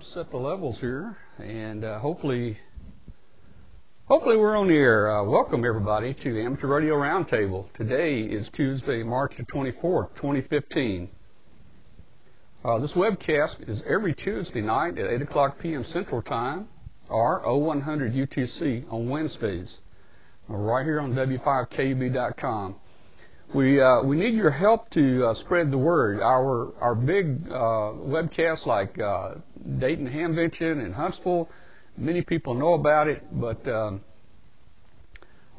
set the levels here, and hopefully we're on the air. Welcome everybody to the Amateur Radio Roundtable. Today is Tuesday, March the 24th, 2015. This webcast is every Tuesday night at 8 o'clock p.m. Central Time, or 0100 UTC on Wednesdays, right here on W5KUB.com. We need your help to spread the word. Our big webcasts like Dayton Hamvention and Huntsville, many people know about it, but a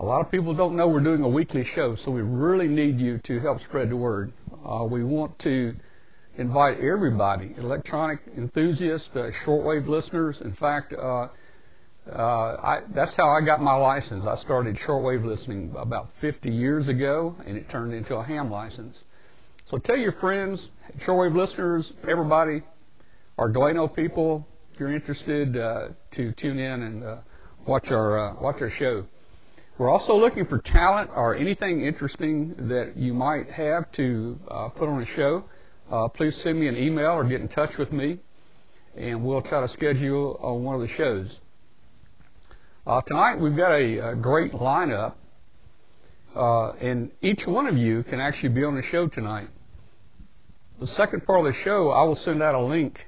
lot of people don't know we're doing a weekly show, so we really need you to help spread the word. We want to invite everybody, electronic enthusiasts, shortwave listeners. In fact, that's how I got my license. I started shortwave listening about 50 years ago, and it turned into a ham license. So tell your friends, shortwave listeners, everybody, Arduino people, if you're interested, to tune in and watch our show. We're also looking for talent or anything interesting that you might have to put on a show. Please send me an email or get in touch with me, and we'll try to schedule on one of the shows. Tonight we've got a great lineup, and each one of you can actually be on the show tonight. The second part of the show, I will send out a link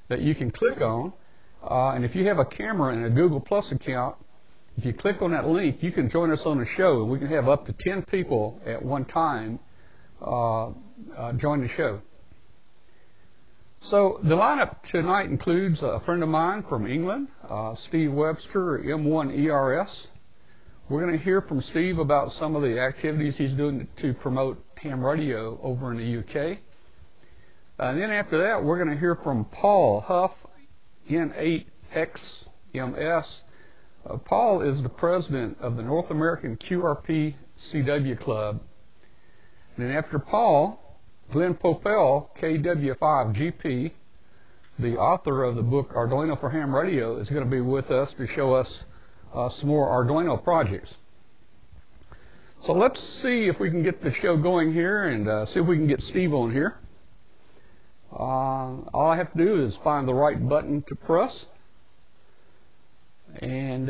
that you can click on, and if you have a camera and a Google Plus account, if you click on that link, you can join us on the show, and we can have up to 10 people at one time join the show. So the lineup tonight includes a friend of mine from England, Steve Webster, M1ERS. We're going to hear from Steve about some of the activities he's doing to promote ham radio over in the UK. And then after that, we're going to hear from Paul Huff, N8XMS. Paul is the president of the North American QRP CW Club. And then after Paul, Glen Popiel, KW5GP, the author of the book Arduino for Ham Radio, is going to be with us to show us some more Arduino projects. So let's see if we can get the show going here and see if we can get Steve on here. All I have to do is find the right button to press. And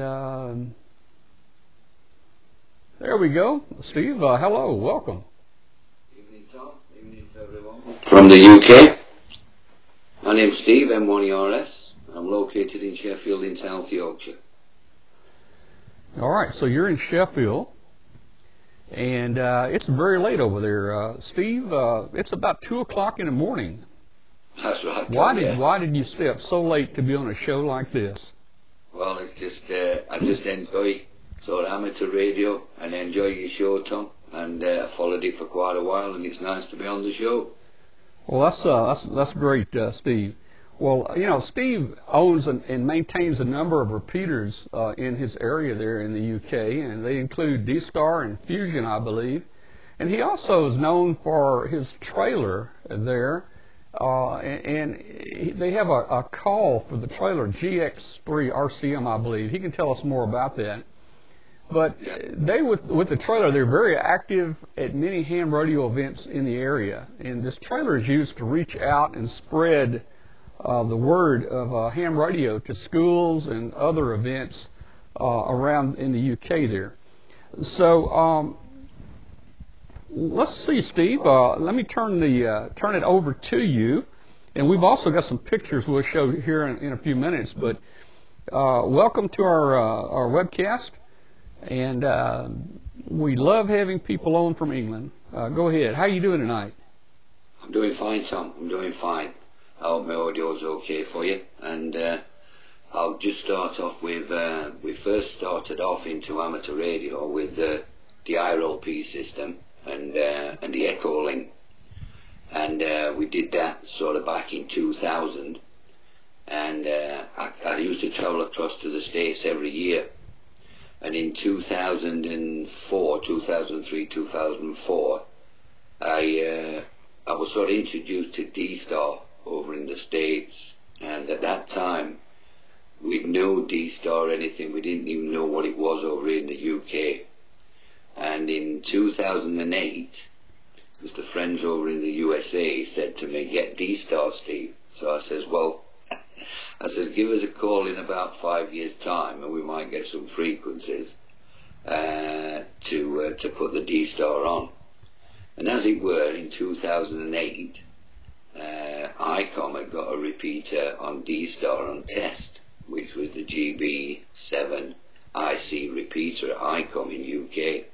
there we go. Steve, hello, welcome. Evening, Tom. Evening to everyone. From the UK. My name's Steve, M1ERS. I'm located in Sheffield in South Yorkshire. All right, so you're in Sheffield, and it's very late over there. Steve, it's about 2 o'clock in the morning. That's right, Tom, Why did you stay up so late to be on a show like this? Well, it's just, I just enjoy sort of amateur radio and enjoy your show, Tom. And followed it for quite a while, and it's nice to be on the show. Well, that's great, Steve. Well, you know, Steve owns and maintains a number of repeaters in his area there in the UK, and they include D-Star and Fusion, I believe. And he also is known for his trailer there, and they have a call for the trailer, GX3 RCM, I believe. He can tell us more about that. But they, with the trailer, they're very active at many ham radio events in the area. And this trailer is used to reach out and spread the word of ham radio to schools and other events around in the UK there. So let's see, Steve. Let me turn it over to you. And we've also got some pictures we'll show here in a few minutes. But welcome to our webcast. And we love having people on from England. Go ahead. How are you doing tonight? I'm doing fine, Tom. I'm doing fine. I hope my audio's okay for you. And I'll just start off with, we first started off into amateur radio with the IRLP system and the Echo Link. And we did that sort of back in 2000. And I used to travel across to the States every year. And in 2004, 2003, 2004, I was sort of introduced to D-Star over in the States. And at that time, we'd no D-Star or anything. We didn't even know what it was over in the UK. And in 2008, Mr. Friends over in the USA said to me, "Get D-Star, Steve." So I says, "Well, I says, give us a call in about 5 years' time, and we might get some frequencies to put the D-Star on. And as it were, in 2008, ICOM had got a repeater on D-Star on test, which was the GB7 IC repeater at ICOM in UK.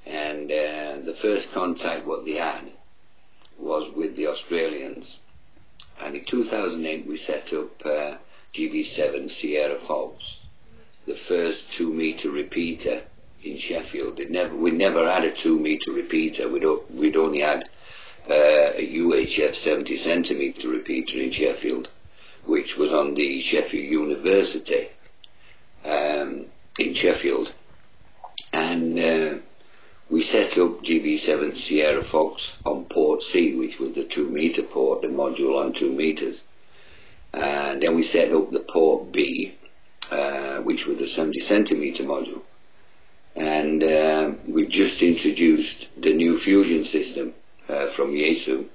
And the first contact what they had was with the Australians. And in 2008 we set up GB7 Sierra Fox, the first 2-meter repeater in Sheffield. We never had a 2-meter repeater. We'd only had a UHF 70 centimeter repeater in Sheffield, which was on the Sheffield University in Sheffield. And we set up GB7 Sierra Fox on port C, which was the 2-meter port, the module on 2 meters. And then we set up the port B, which was the 70 centimeter module. And we just introduced the new fusion system from Yaesu,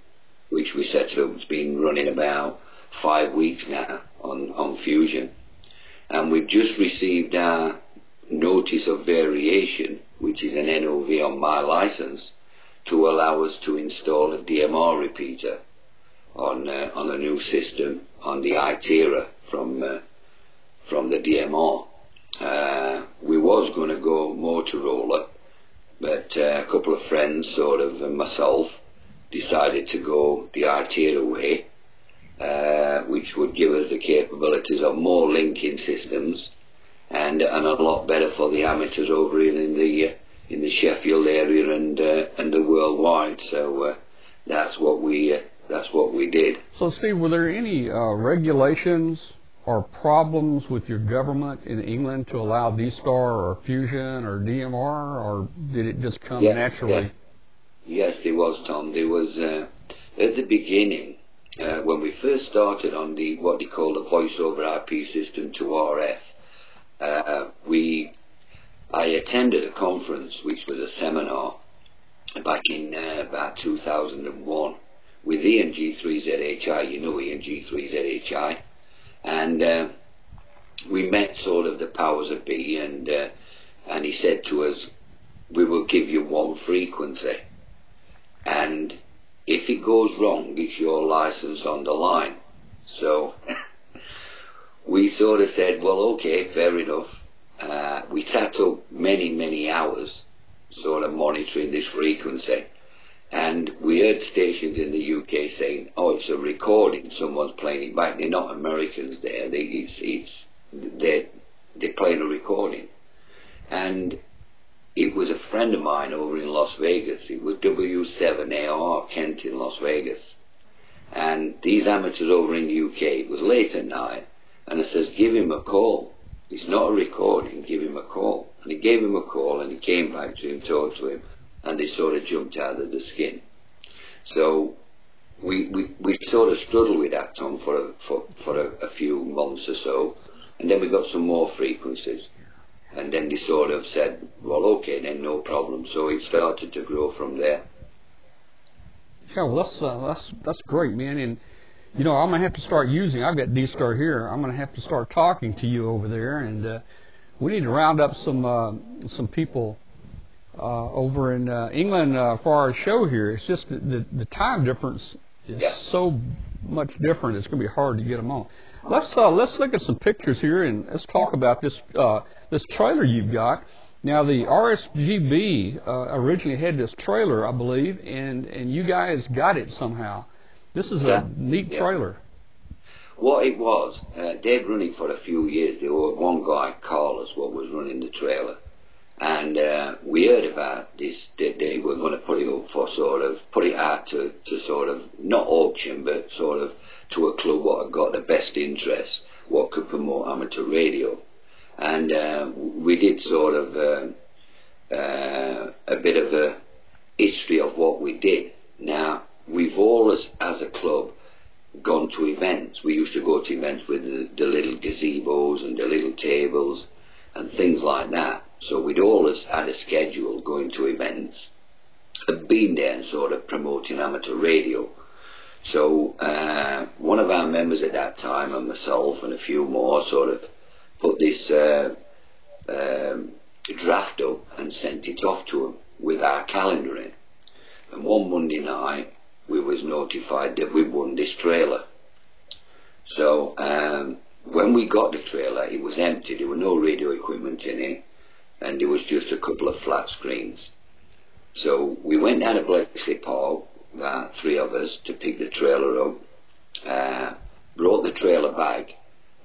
which we set up. It's been running about 5 weeks now on fusion. And we've just received our notice of variation, which is an NOV on my license, to allow us to install a DMR repeater on a new system on the ITERA from the DMR. We was going to go Motorola, but a couple of friends, sort of, and myself, decided to go the ITERA way, which would give us the capabilities of more linking systems and a lot better for the amateurs over in the Sheffield area and the worldwide. So that's what we did. So, Steve, were there any regulations or problems with your government in England to allow D-Star or Fusion or DMR, or did it just come naturally? Yes, there was, Tom. There was at the beginning when we first started on what they call the voice over IP system to RF. I attended a conference, which was a seminar back in about 2001 with Ian G3ZHI. You know Ian G3ZHI, and we met sort of the powers that be, and he said to us, we will give you one frequency, and if it goes wrong, it's your license on the line. So we sort of said, well, okay, fair enough. We sat up many hours sort of monitoring this frequency, and we heard stations in the UK saying, oh, it's a recording, someone's playing it back. They're not Americans there, they're playing a recording. And it was a friend of mine over in Las Vegas. It was W7AR Kent in Las Vegas, and these amateurs over in the UK, it was late at night, and I says, give him a call. It's not a recording, give him a call. And he gave him a call, and he came back to him, talked to him, and they sort of jumped out of the skin. So we sort of struggled with that, Tom, for a few months or so, and then we got some more frequencies, and then they sort of said, well, okay, then no problem. So it started to grow from there. Yeah, well, that's great, man. And you know, I'm gonna have to start using. I've got D-Star here. I'm gonna have to start talking to you over there, and we need to round up some people over in England for our show here. It's just the time difference is so much different. It's gonna be hard to get them on. Let's look at some pictures here, and let's talk about this this trailer you've got. Now, the RSGB originally had this trailer, I believe, and you guys got it somehow. This is a neat trailer. What it was, they'd run it for a few years. There was one guy, Carlos, what was running the trailer, and we heard about this. That they were going to put it up for put it out to sort of not auction, but sort of to a club what had got the best interest, what could promote amateur radio, and we did sort of a bit of a history of what we did. Now, we've always, as a club, gone to events. We used to go to events with the little gazebos and the little tables and things like that. So we'd always had a schedule going to events, been there and sort of promoting amateur radio. So one of our members at that time, and myself and a few more, sort of put this draft up and sent it off to him with our calendar in. And one Monday night, we was notified that we won this trailer. So when we got the trailer, it was empty. There were no radio equipment in it, and there was just a couple of flat screens. So we went down to Bletchley Park, three of us, to pick the trailer up. Brought the trailer back,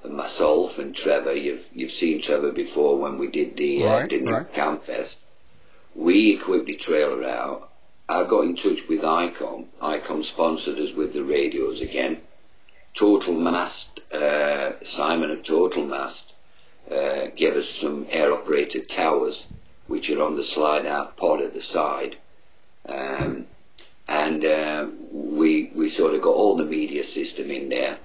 and myself and Trevor, you've seen Trevor before when we did the new Camp Fest. We equipped the trailer out. I got in touch with ICOM. ICOM sponsored us with the radios again. Total Mast, Simon of Total Mast, gave us some air-operated towers, which are on the slide-out pod at the side. We sort of got all the media system in there,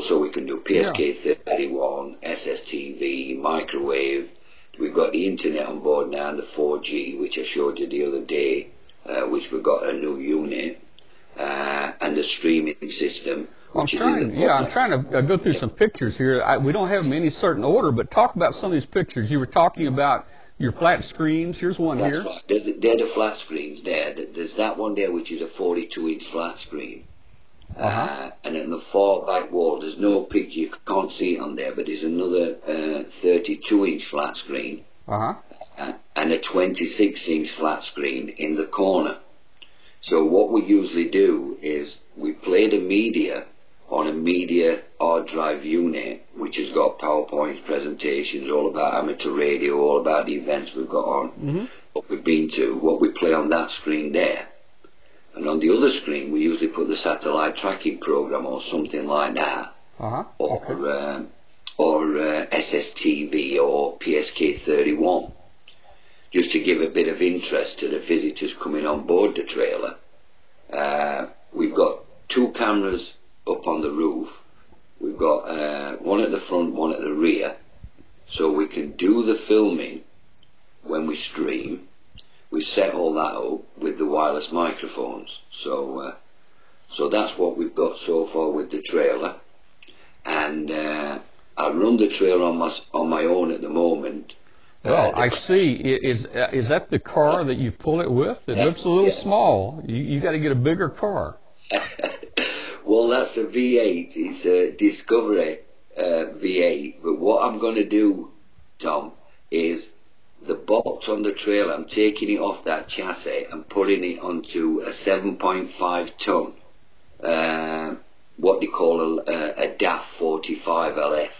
so we can do PSK31, SSTV, microwave. We've got the internet on board now, the 4G, which I showed you the other day, which we've got a new unit, and the streaming system. I'm trying to go through some pictures here. We don't have them in any certain order, but talk about some of these pictures. You were talking about your flat screens. Here's one here. Right. They're the flat screens there. There's that one there, which is a 42-inch flat screen. And in the far back wall, there's no picture, you can't see it on there, but there's another 32-inch flat screen. And a 26-inch flat screen in the corner. So what we usually do is we play the media on a media hard drive unit, which has got PowerPoint presentations all about amateur radio, all about the events we've got on, what we've been to, what we play on that screen there. And on the other screen, we usually put the satellite tracking program or something like that, or SSTV or PSK31, just to give a bit of interest to the visitors coming on board the trailer. We've got two cameras up on the roof. We've got one at the front, one at the rear, so we can do the filming when we stream. We set all that up with the wireless microphones. So that's what we've got so far with the trailer. And I run the trailer on my own at the moment. Well, I see. Is that the car that you pull it with? It looks a little small. You got to get a bigger car. Well, that's a V8. It's a Discovery V8. But what I'm going to do, Tom, is the box on the trailer, I'm taking it off that chassis and putting it onto a 7.5 ton, what they call a DAF 45 LF.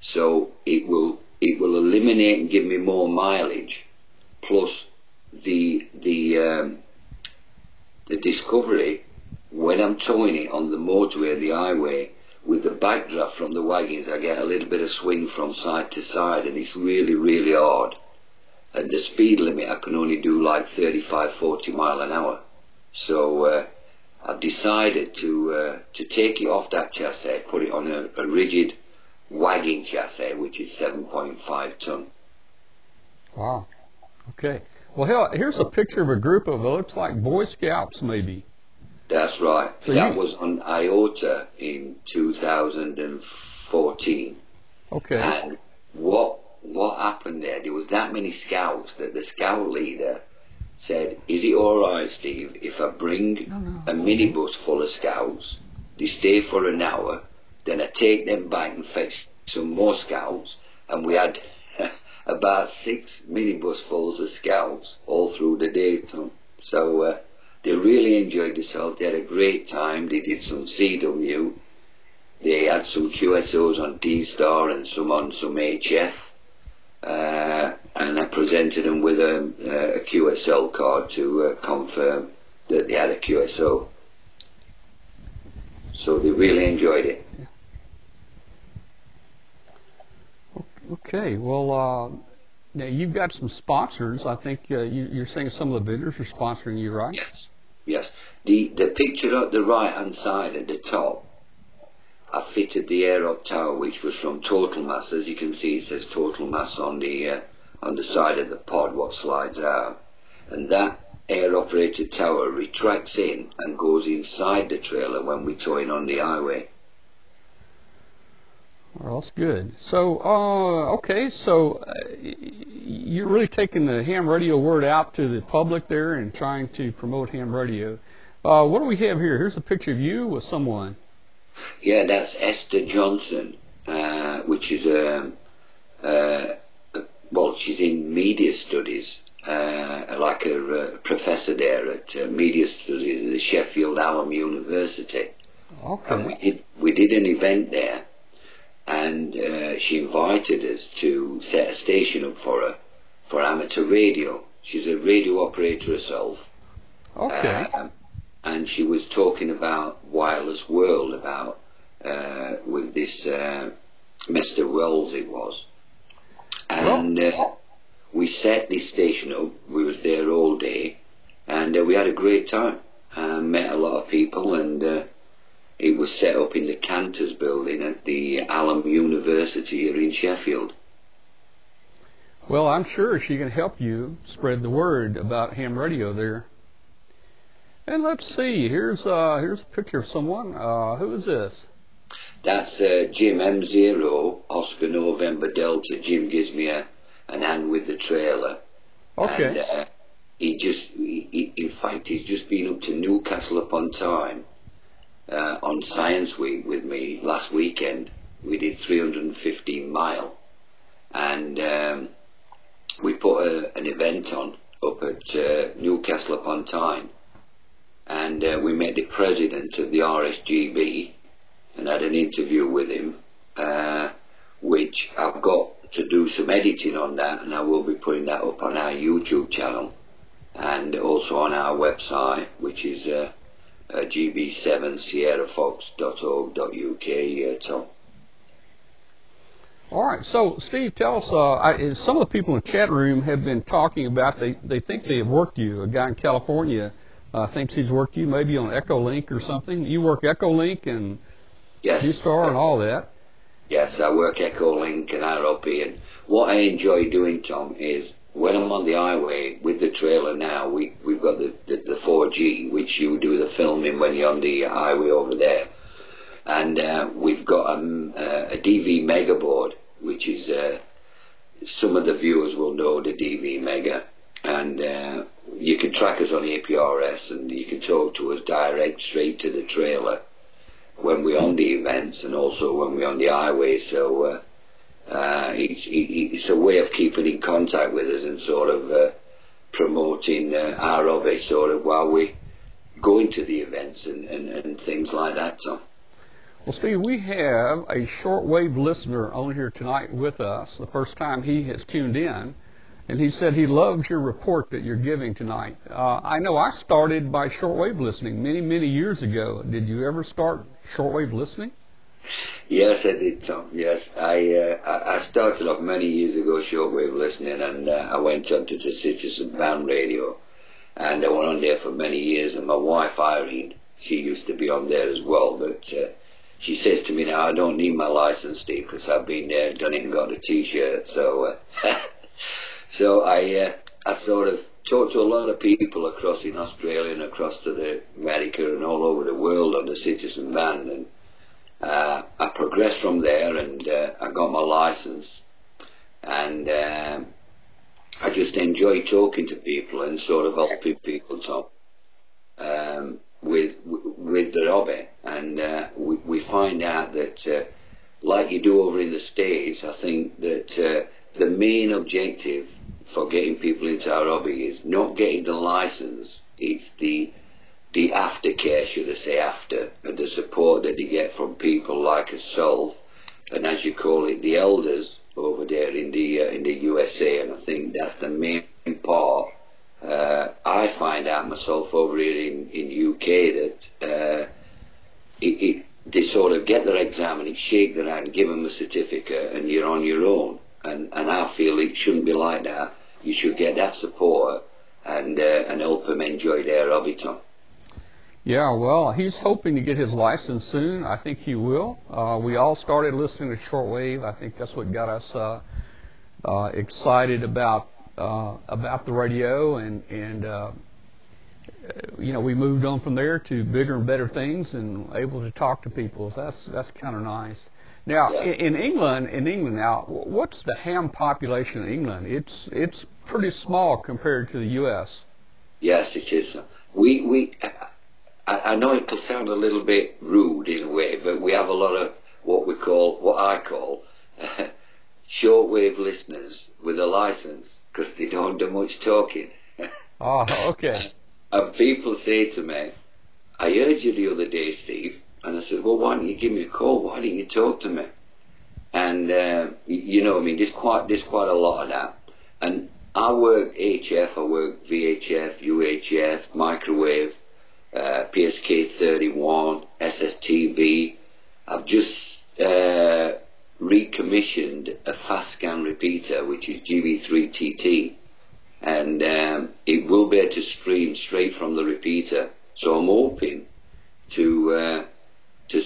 So it will eliminate and give me more mileage, plus the Discovery, when I'm towing it on the motorway, the highway, with the backdraft from the wagons, I get a little bit of swing from side to side, and it's really, really hard. And the speed limit, I can only do like 35, 40 mile an hour. So I've decided to take it off that chassis, put it on a rigid wagon chassis, which is 7.5 ton. Wow. Okay. Well, here's a picture of a group of, it looks like Boy Scouts, maybe. That's right. So that was on IOTA in 2014. Okay. And what happened there? There was that many scouts that the scout leader said, "Is it all right, Steve, if I bring a minibus full of scouts? They stay for an hour, then I take them back and fetch some more scouts." And we had about 6 minibus fulls of scouts all through the day, Tom. So they really enjoyed themselves. They had a great time. They did some CW. They had some QSOs on D-Star and some on some HF. And I presented them with a QSL card to confirm that they had a QSO. So they really enjoyed it. Okay, well, now you've got some sponsors. I think you're saying some of the vendors are sponsoring you, right? Yes. The picture at the right-hand side at the top, I fitted the air-up tower, which was from Total Mass. As you can see, it says Total Mass on the side of the pod, what slides out. And that air-operated tower retracts in and goes inside the trailer when we're towing on the highway. Well, that's good. So, okay, so you're really taking the ham radio word out to the public there and trying to promote ham radio. What do we have here? Here's a picture of you with someone. Yeah, that's Esther Johnson, which is well, she's in media studies, like a professor there at media studies at the Sheffield Hallam University. Okay. And we did an event there, and she invited us to set a station up for her for amateur radio. She's a radio operator herself. Okay. And she was talking about wireless world, about with this Mr. Wells it was. And we set this station up. We was there all day, and we had a great time. Met a lot of people, and it was set up in the Cantors building at the Hallam University here in Sheffield. Well, I'm sure she can help you spread the word about ham radio there. And let's see, here's a picture of someone. Who is this? That's Jim M0 Oscar November Delta. Jim gives me an hand with the trailer. Okay. And in fact, he's just been up to Newcastle upon Tyne on Science Week with me last weekend. We did 315 mile, and we put an event on up at Newcastle upon Tyne, and we met the president of the RSGB and had an interview with him, which I've got to do some editing on that, and I will be putting that up on our YouTube channel and also on our website, which is gb7sierrafox.org.uk, Tom. All right, so Steve, tell us, some of the people in the chat room have been talking about, they think they have worked you. A guy in California thinks he's worked you maybe on Echolink or something. You work Echolink and Yes. G-Star and all that. Yes, I work Echolink and ROP, and what I enjoy doing, Tom, is when I'm on the highway with the trailer now, we've got the 4G, which you do the filming when you're on the highway over there, and we've got a DV Mega board, which is, some of the viewers will know the DV Mega, and you can track us on APRS, and you can talk to us direct straight to the trailer when we're on the events and also when we're on the highway. So it's a way of keeping in contact with us and sort of promoting our hobby sort of while we're going to the events and things like that, Tom. Well, Steve, we have a shortwave listener on here tonight with us, the first time he has tuned in, and he said he loves your report that you're giving tonight. I know I started by shortwave listening many, many years ago. Did you ever start shortwave listening? Yes, I did, Tom. Yes, I started off many years ago shortwave listening, and I went on to the Citizen Band radio, and I went on there for many years. And my wife Irene, she used to be on there as well, but she says to me now, I don't need my license, Steve, because I've been there, done it, and got a T-shirt. So, so I sort of talked to a lot of people across in Australia and across to the America and all over the world on the Citizen Band, and I progressed from there, and I got my license, and I just enjoy talking to people and sort of helping people, Tom, with their hobby, and we find out that like you do over in the States, I think that the main objective for getting people into our hobby is not getting the license, it's the aftercare, should I say, after, and the support that you get from people like yourself, and as you call it, the elders over there in the USA, and I think that's the main part. I find out myself over here in UK that they sort of get their exam and they shake their hand, give them a certificate, and you're on your own. And I feel it shouldn't be like that. You should get that support and help them enjoy their hobby, Tom. Yeah, well, he's hoping to get his license soon. I think he will. We all started listening to shortwave. I think that's what got us excited about the radio, and we moved on from there to bigger and better things and able to talk to people. So that's kind of nice. Now, in England now, what's the ham population in England? It's pretty small compared to the U.S. Yes, it is. I know it will sound a little bit rude in a way, but we have a lot of what I call shortwave listeners with a license, because they don't do much talking. Oh, okay. And people say to me, I heard you the other day, Steve, and I said, well, why don't you give me a call? Why don't you talk to me? And, there's quite a lot of that. And I work HF, I work VHF, UHF, microwave, PSK31, SSTV. I've just recommissioned a fast scan repeater, which is GB3TT, and it will be able to stream straight from the repeater. So I'm hoping to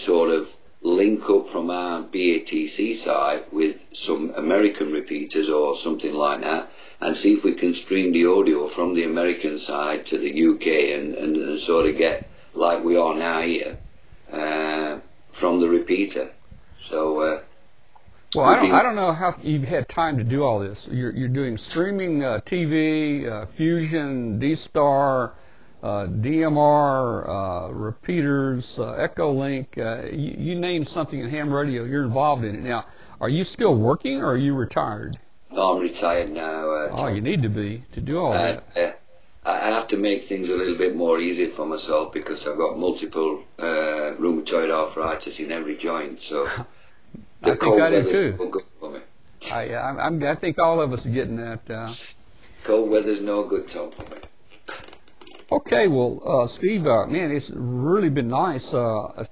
sort of link up from our BATC side with some American repeaters or something like that, and see if we can stream the audio from the American side to the UK and sort of get like we are now here from the repeater. So well, I don't know how you've had time to do all this. You're doing streaming TV, Fusion, D-Star, DMR, repeaters, Echolink. You name something in ham radio, you're involved in it. Now, are you still working or are you retired? No, I'm retired now. Oh, you need to be to do all that. I have to make things a little bit more easy for myself because I've got multiple rheumatoid arthritis in every joint. So I think I do too. No good for me. I think all of us are getting that. Cold weather's no good, Tom, for me. Okay, well, Steve, man, it's really been nice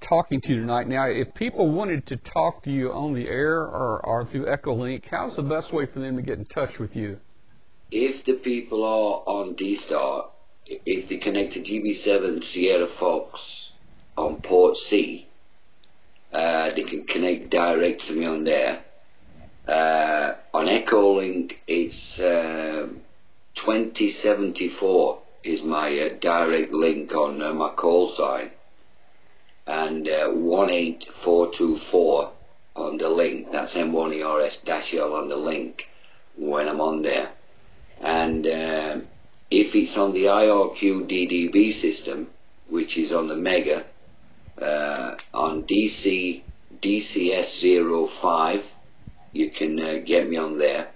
talking to you tonight. Now, if people wanted to talk to you on the air or through Echolink, how's the best way for them to get in touch with you? If the people are on D-Star, if they connect to GB7 Sierra Fox on port C, they can connect direct to me on there. On Echolink, it's 2074 is my direct link on my call sign, and 18424 on the link. That's M1ERS-L on the link when I'm on there. And if it's on the IRQ DDB system, which is on the Mega, on DCS05, you can get me on there.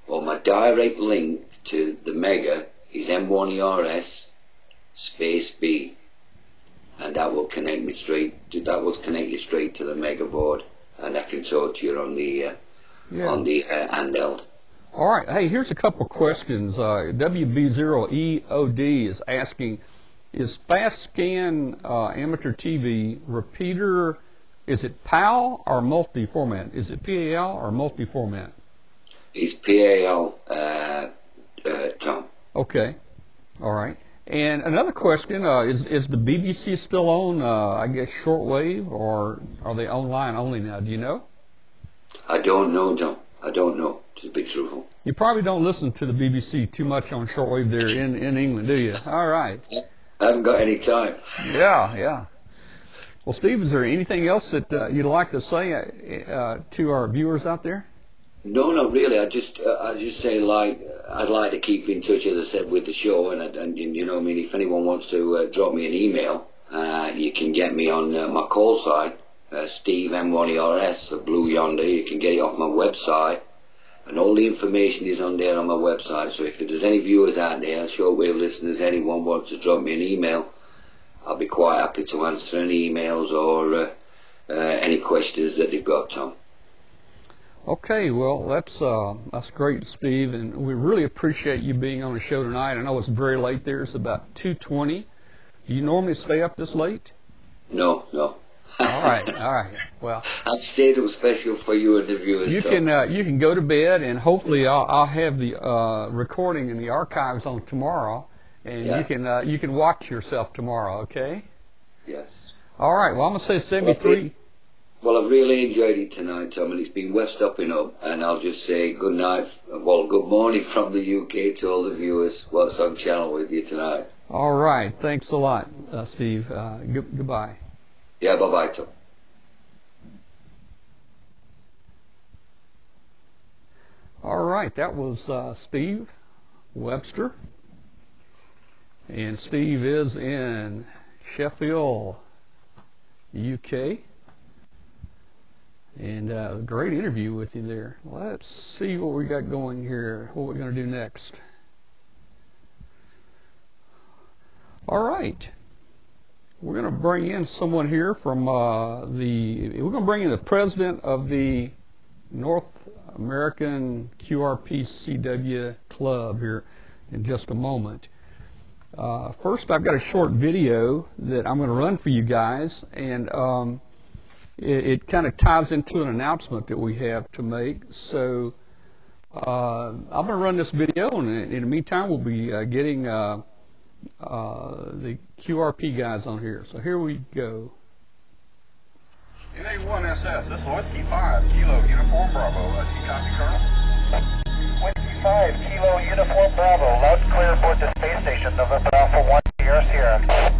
Or my direct link to the Mega is M1ERS space B, and that will connect me straight to the Mega board, and I can talk to you on the handheld. All right. Hey, here's a couple questions. WB0EOD is asking, is fast scan amateur TV repeater, is it PAL or multi-format? Is it PAL or multi-format? It's PAL, Tom. Okay. All right. And another question, is the BBC still on, I guess, shortwave, or are they online only now? Do you know? I don't know, Tom. I don't know, to be truthful. You probably don't listen to the BBC too much on shortwave there in England, do you? All right. I haven't got any time. Yeah. Well, Steve, is there anything else that you'd like to say to our viewers out there? No, not really. I just say, like, I'd like to keep in touch, as I said, with the show, and if anyone wants to drop me an email, you can get me on my call site, Steve M1ERS, the Blue Yonder. You can get it off my website, and all the information is on there on my website. So if there's any viewers out there, shortwave listeners, anyone wants to drop me an email, I'll be quite happy to answer any emails or any questions that they've got, Tom. Okay, well, that's great, Steve, and we really appreciate you being on the show tonight. I know it's very late there. It's about 2:20. Do you normally stay up this late? No. All right. Well, I've stayed up special for you and the viewers. You can go to bed, and hopefully I'll have the recording in the archives on tomorrow, and you can watch yourself tomorrow. Okay? Yes. All right. Well, I'm gonna say 73. Well, I've really enjoyed it tonight, Tom, and it's been well stopping up. And I'll just say good night, well, good morning from the UK to all the viewers. What's on channel with you tonight? All right. Thanks a lot, Steve. Goodbye. Yeah, bye-bye, Tom. All right. That was Steve Webster. And Steve is in Sheffield, UK. And a great interview with you there. Let's see what we got going here, what we're going to do next. All right. We're going to bring in someone here from we're going to bring in the president of the North American QRPCW Club here in just a moment. First, I've got a short video that I'm going to run for you guys, and it kind of ties into an announcement that we have to make. So I'm going to run this video, and in the meantime, we'll be getting the QRP guys on here. So here we go. NA1SS, this is Whiskey 5, Kilo Uniform Bravo. Do you copy, Colonel? Whiskey 5, Kilo Uniform Bravo. Loud and clear aboard the space station. November Alpha 1, Sierra.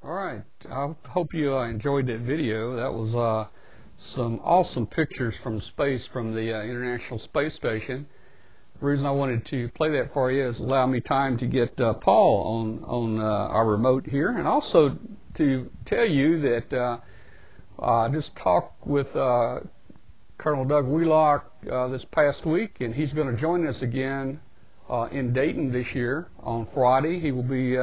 All right. I hope you enjoyed that video. That was some awesome pictures from space from the International Space Station. The reason I wanted to play that for you is allow me time to get Paul on our remote here, and also to tell you that I just talked with Colonel Doug Wheelock this past week, and he's going to join us again in Dayton this year on Friday. He will be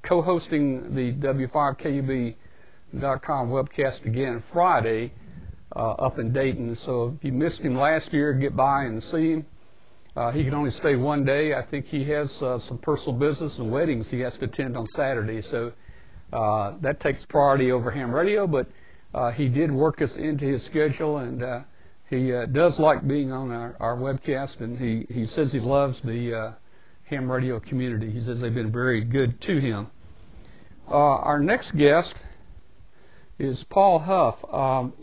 co-hosting the W5KUB.com webcast again Friday up in Dayton. So if you missed him last year, get by and see him. He can only stay one day. I think he has some personal business and weddings he has to attend on Saturday. So that takes priority over ham radio, but he did work us into his schedule, and he does like being on our webcast, and he says he loves the ham radio community. He says they've been very good to him. Our next guest is Paul Huff,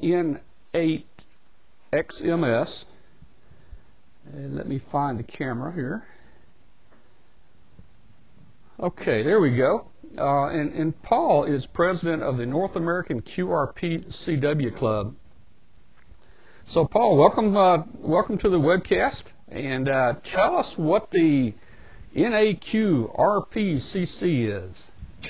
N8XMS. And let me find the camera here. Okay, there we go. And Paul is president of the North American QRP CW Club. So, Paul, welcome to the webcast, and tell us what the NAQRPCC is.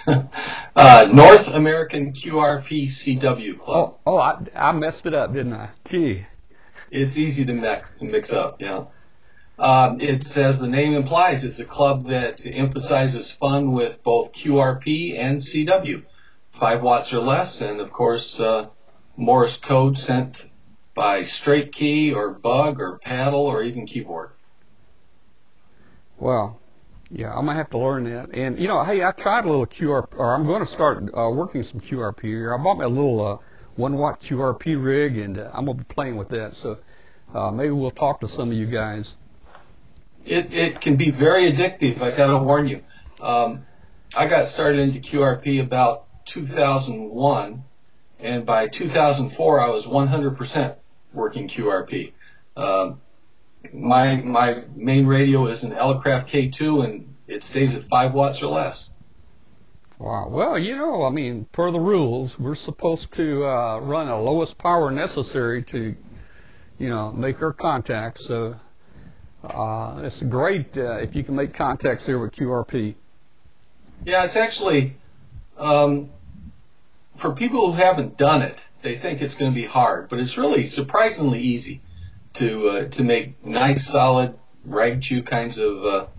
North American QRP-CW Club. Oh, I messed it up, didn't I? Gee. It's easy to mix up, yeah. It's, as the name implies, it's a club that emphasizes fun with both QRP and CW. 5 watts or less, and of course, Morse code sent by straight key or bug or paddle or even keyboard. Well, yeah, I'm going to have to learn that. And, you know, hey, I tried a little QRP, or I'm going to start working some QRP here. I bought me a little 1-watt QRP rig, and I'm going to be playing with that. So maybe we'll talk to some of you guys. It can be very addictive, I got to warn you. I got started into QRP about 2001, and by 2004 I was 100% working QRP. My main radio is an Elecraft K2, and it stays at 5 watts or less. Wow. Well, you know, I mean, per the rules, we're supposed to run the lowest power necessary to, you know, make our contacts. So it's great if you can make contacts here with QRP. Yeah, it's actually, for people who haven't done it, they think it's going to be hard, but it's really surprisingly easy to make nice, solid, rag-chew kinds of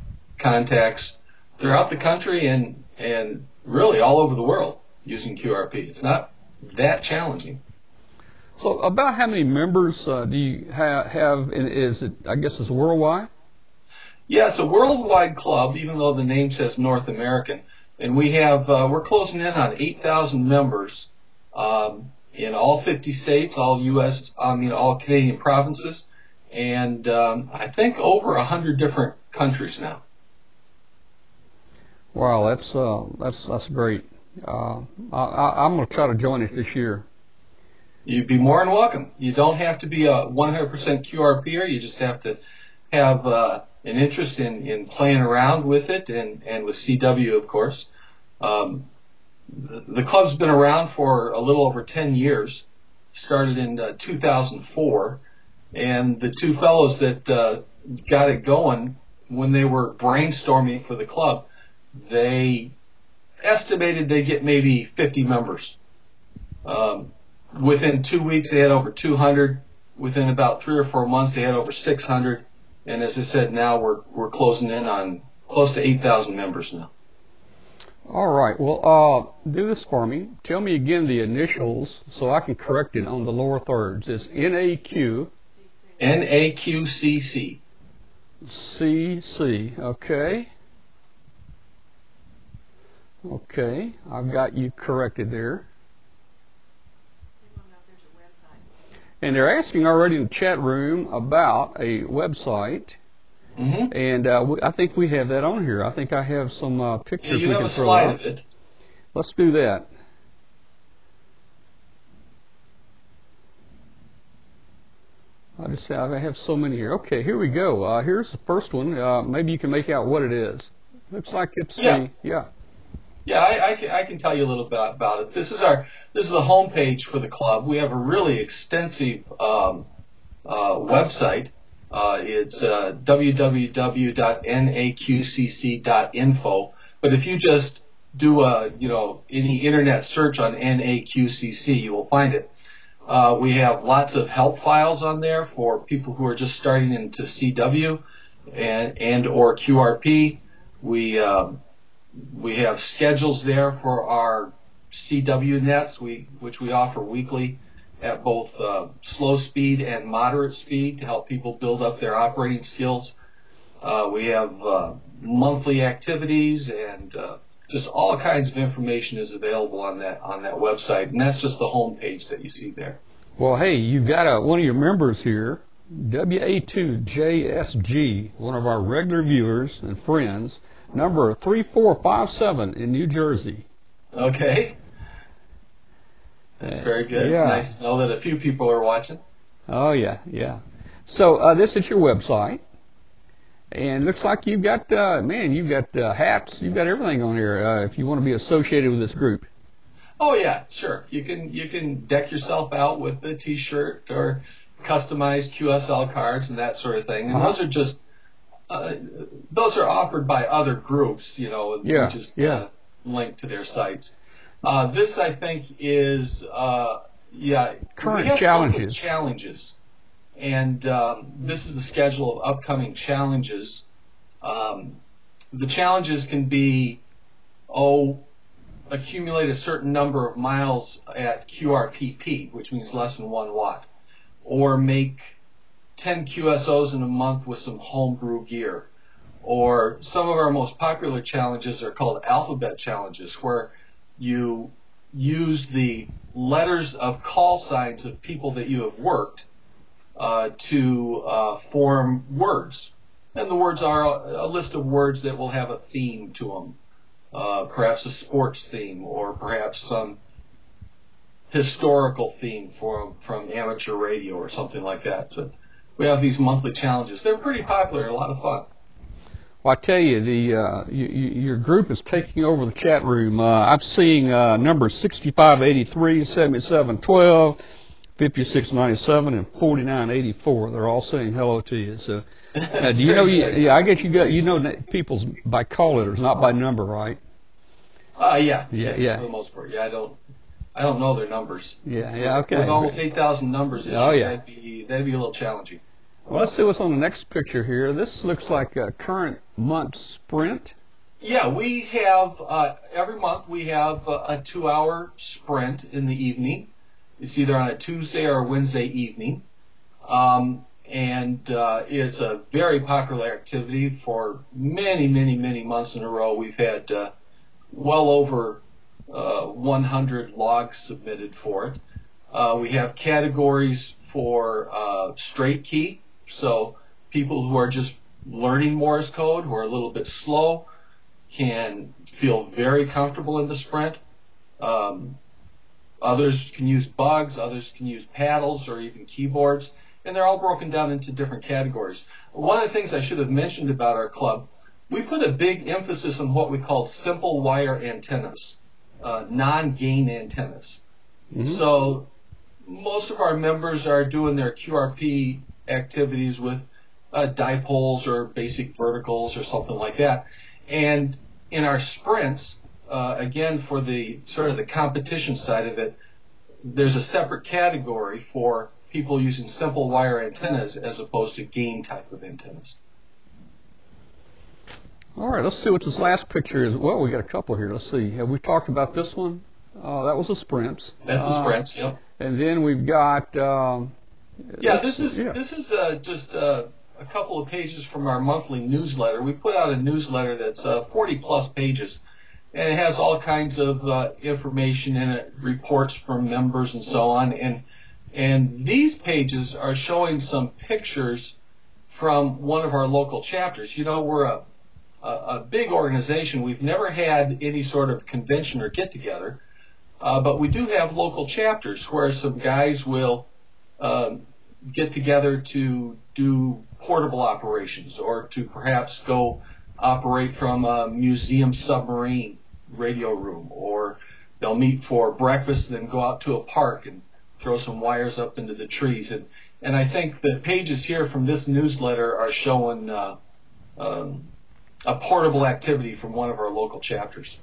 contacts throughout the country and really all over the world using QRP. It's not that challenging. So about how many members do you have? Is it, I guess it's worldwide? Yeah, it's a worldwide club, even though the name says North American. And we have, we're closing in on 8,000 members in all 50 states, all all Canadian provinces, and I think over 100 different countries now. Wow, that's great. I'm going to try to join it this year. You'd be more than welcome. You don't have to be a 100% QRPer. You just have to have an interest in playing around with it and with CW, of course. The club's been around for a little over 10 years, started in 2004, and the two fellows that got it going, when they were brainstorming for the club, they estimated they'd get maybe 50 members. Within 2 weeks, they had over 200. Within about 3 or 4 months, they had over 600. And as I said, now we're closing in on close to 8,000 members now. All right. Well, do this for me. Tell me again the initials so I can correct it on the lower thirds. It's NAQ. NAQCC. CC. Okay. Okay. I've got you corrected there. And they're asking already in the chat room about a website. Mm-hmm. And I think we have that on here. I think I have some pictures we can throw up. You have a slide of it. Let's do that. I have so many here. Okay, here we go. Here's the first one. Maybe you can make out what it is. Looks like it's Yeah, I can tell you a little bit about it. This is the home page for the club. We have a really extensive website. It's www.naqcc.info. But if you just do any internet search on NAQCC, you will find it. We have lots of help files on there for people who are just starting into CW and or QRP. We have schedules there for our CW nets, which we offer weekly at both slow speed and moderate speed to help people build up their operating skills. We have monthly activities, and just all kinds of information is available on that website, and that's just the home page that you see there. Well, hey, you've got one of your members here, WA2JSG, one of our regular viewers and friends, number 3457 in New Jersey. Okay. That's very good. Yeah. It's nice to know that a few people are watching. Oh, yeah, yeah. So this is your website, And looks like you've got, man, you've got hats, you've got everything on here if you want to be associated with this group. Oh yeah, sure. You can deck yourself out with a T-shirt or customized QSL cards and that sort of thing. And those are just those are offered by other groups, you know. Yeah. We just link to their sites. This I think is current challenges. Challenges, and this is the schedule of upcoming challenges. The challenges can be accumulate a certain number of miles at QRPP, which means less than 1 watt, or make 10 QSOs in a month with some homebrew gear. Or some of our most popular challenges are called alphabet challenges, where you use the letters of call signs of people that you have worked to form words. And the words are a list of words that will have a theme to them. Perhaps a sports theme, or perhaps some historical theme from amateur radio or something like that. So we have these monthly challenges. They're pretty popular, a lot of fun. Well, I tell you, your group is taking over the chat room. I'm seeing numbers 6583, 7712, 5697, and 4984. They're all saying hello to you. So, do you know? I guess you know people's by call letters, not by number, right? Yeah, for the most part. Yeah, I don't know their numbers. Yeah, okay. With almost 8,000 numbers, that'd be a little challenging. Well, let's see what's on the next picture here. This looks like a current month sprint. Yeah, we have every month we have a 2-hour sprint in the evening. It's either on a Tuesday or a Wednesday evening. And it's a very popular activity for many, many, many months in a row. We've had well over 100 logs submitted for it. We have categories for straight key, so people who are just learning Morse code, who are a little bit slow, can feel very comfortable in the sprint. Others can use bugs, others can use paddles or even keyboards, and they're all broken down into different categories. One of the things I should have mentioned about our club, we put a big emphasis on what we call simple wire antennas, non-gain antennas. Mm-hmm. So most of our members are doing their QRP activities with dipoles or basic verticals or something like that. And in our sprints, again, for the sort of the competition side of it, there's a separate category for people using simple wire antennas as opposed to gain type of antennas. All right, let's see what this last picture is. Well, we got a couple here. Let's see. Have we talked about this one? That was the sprints. That's the sprints, yep. And then we've got... this is just a couple of pages from our monthly newsletter. We put out a newsletter that's 40-plus pages, and it has all kinds of information in it, reports from members and so on. And these pages are showing some pictures from one of our local chapters. You know, we're a big organization. We've never had any sort of convention or get-together, but we do have local chapters where some guys will get together to do portable operations, or to perhaps go operate from a museum submarine radio room, or they'll meet for breakfast and then go out to a park and throw some wires up into the trees. And I think the pages here from this newsletter are showing a portable activity from one of our local chapters.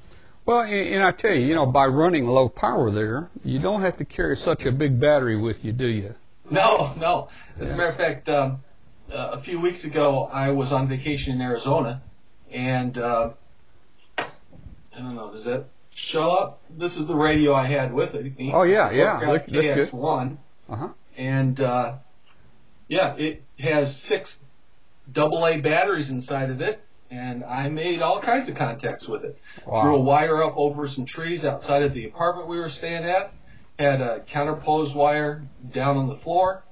Well, and I tell you, you know, by running low power there, you don't have to carry such a big battery with you, do you? No. As a matter of fact, a few weeks ago, I was on vacation in Arizona, and I don't know, does that show up? This is the radio I had with it. Oh, yeah. KX1. And, it has 6 AA batteries inside of it, and I made all kinds of contacts with it. Wow. Threw a wire up over some trees outside of the apartment we were staying at, had a counterposed wire down on the floor,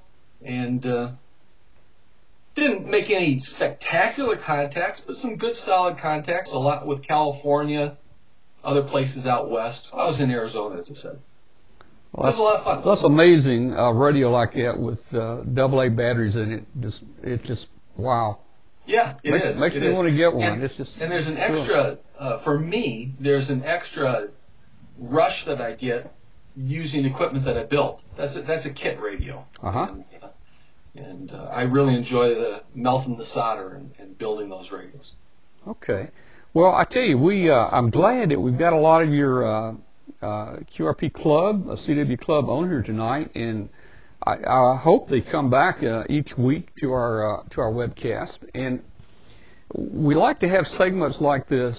and didn't make any spectacular contacts, but some good solid contacts, a lot with California, other places out west. I was in Arizona, as I said. Well, it was a lot of fun. That's amazing, radio like that with AA batteries in it. It's just wow. Yeah, it is. Makes me want to get one. And there's an extra, for me, there's an extra rush that I get using equipment that I built. That's a kit radio. And I really enjoy melting the solder and building those radios. Okay. Well, I tell you, I'm glad that we've got a lot of your QRP club, CW club on here tonight, and I hope they come back each week to our webcast. And we like to have segments like this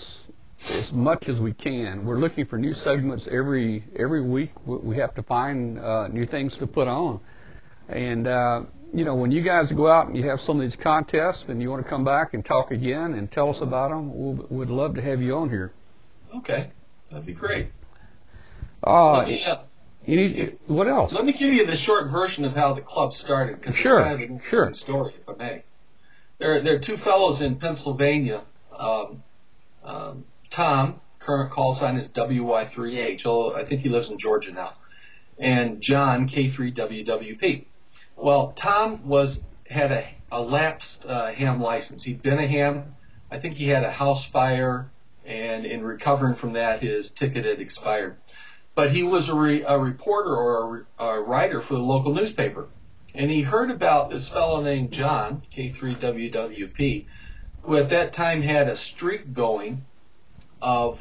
as much as we can. We're looking for new segments every week. We have to find new things to put on. And you know, when you guys go out and you have some of these contests and you want to come back and talk again and tell us about them, we'd love to have you on here. Okay, that'd be great. What else? Let me give you the short version of how the club started, because it's kind of an interesting story, if I may. There are two fellows in Pennsylvania. Tom, current call sign is WY3H, although I think he lives in Georgia now, and John, K3WWP. Well, Tom had a lapsed ham license. He'd been a ham. I think he had a house fire, and in recovering from that, his ticket had expired. But he was a reporter or a writer for the local newspaper. And he heard about this fellow named John, K3WWP, who at that time had a streak going of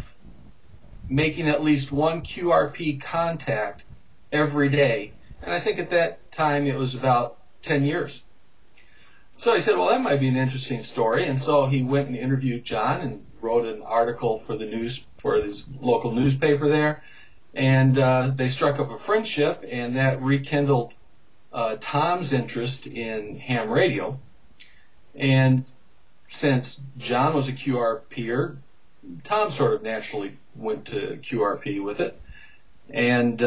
making at least one QRP contact every day. And I think at that time it was about 10 years. So he said, well, that might be an interesting story. And so he went and interviewed John and wrote an article for his local newspaper there. And they struck up a friendship, and that rekindled Tom's interest in ham radio. And since John was a QRPer, Tom sort of naturally went to QRP with it. And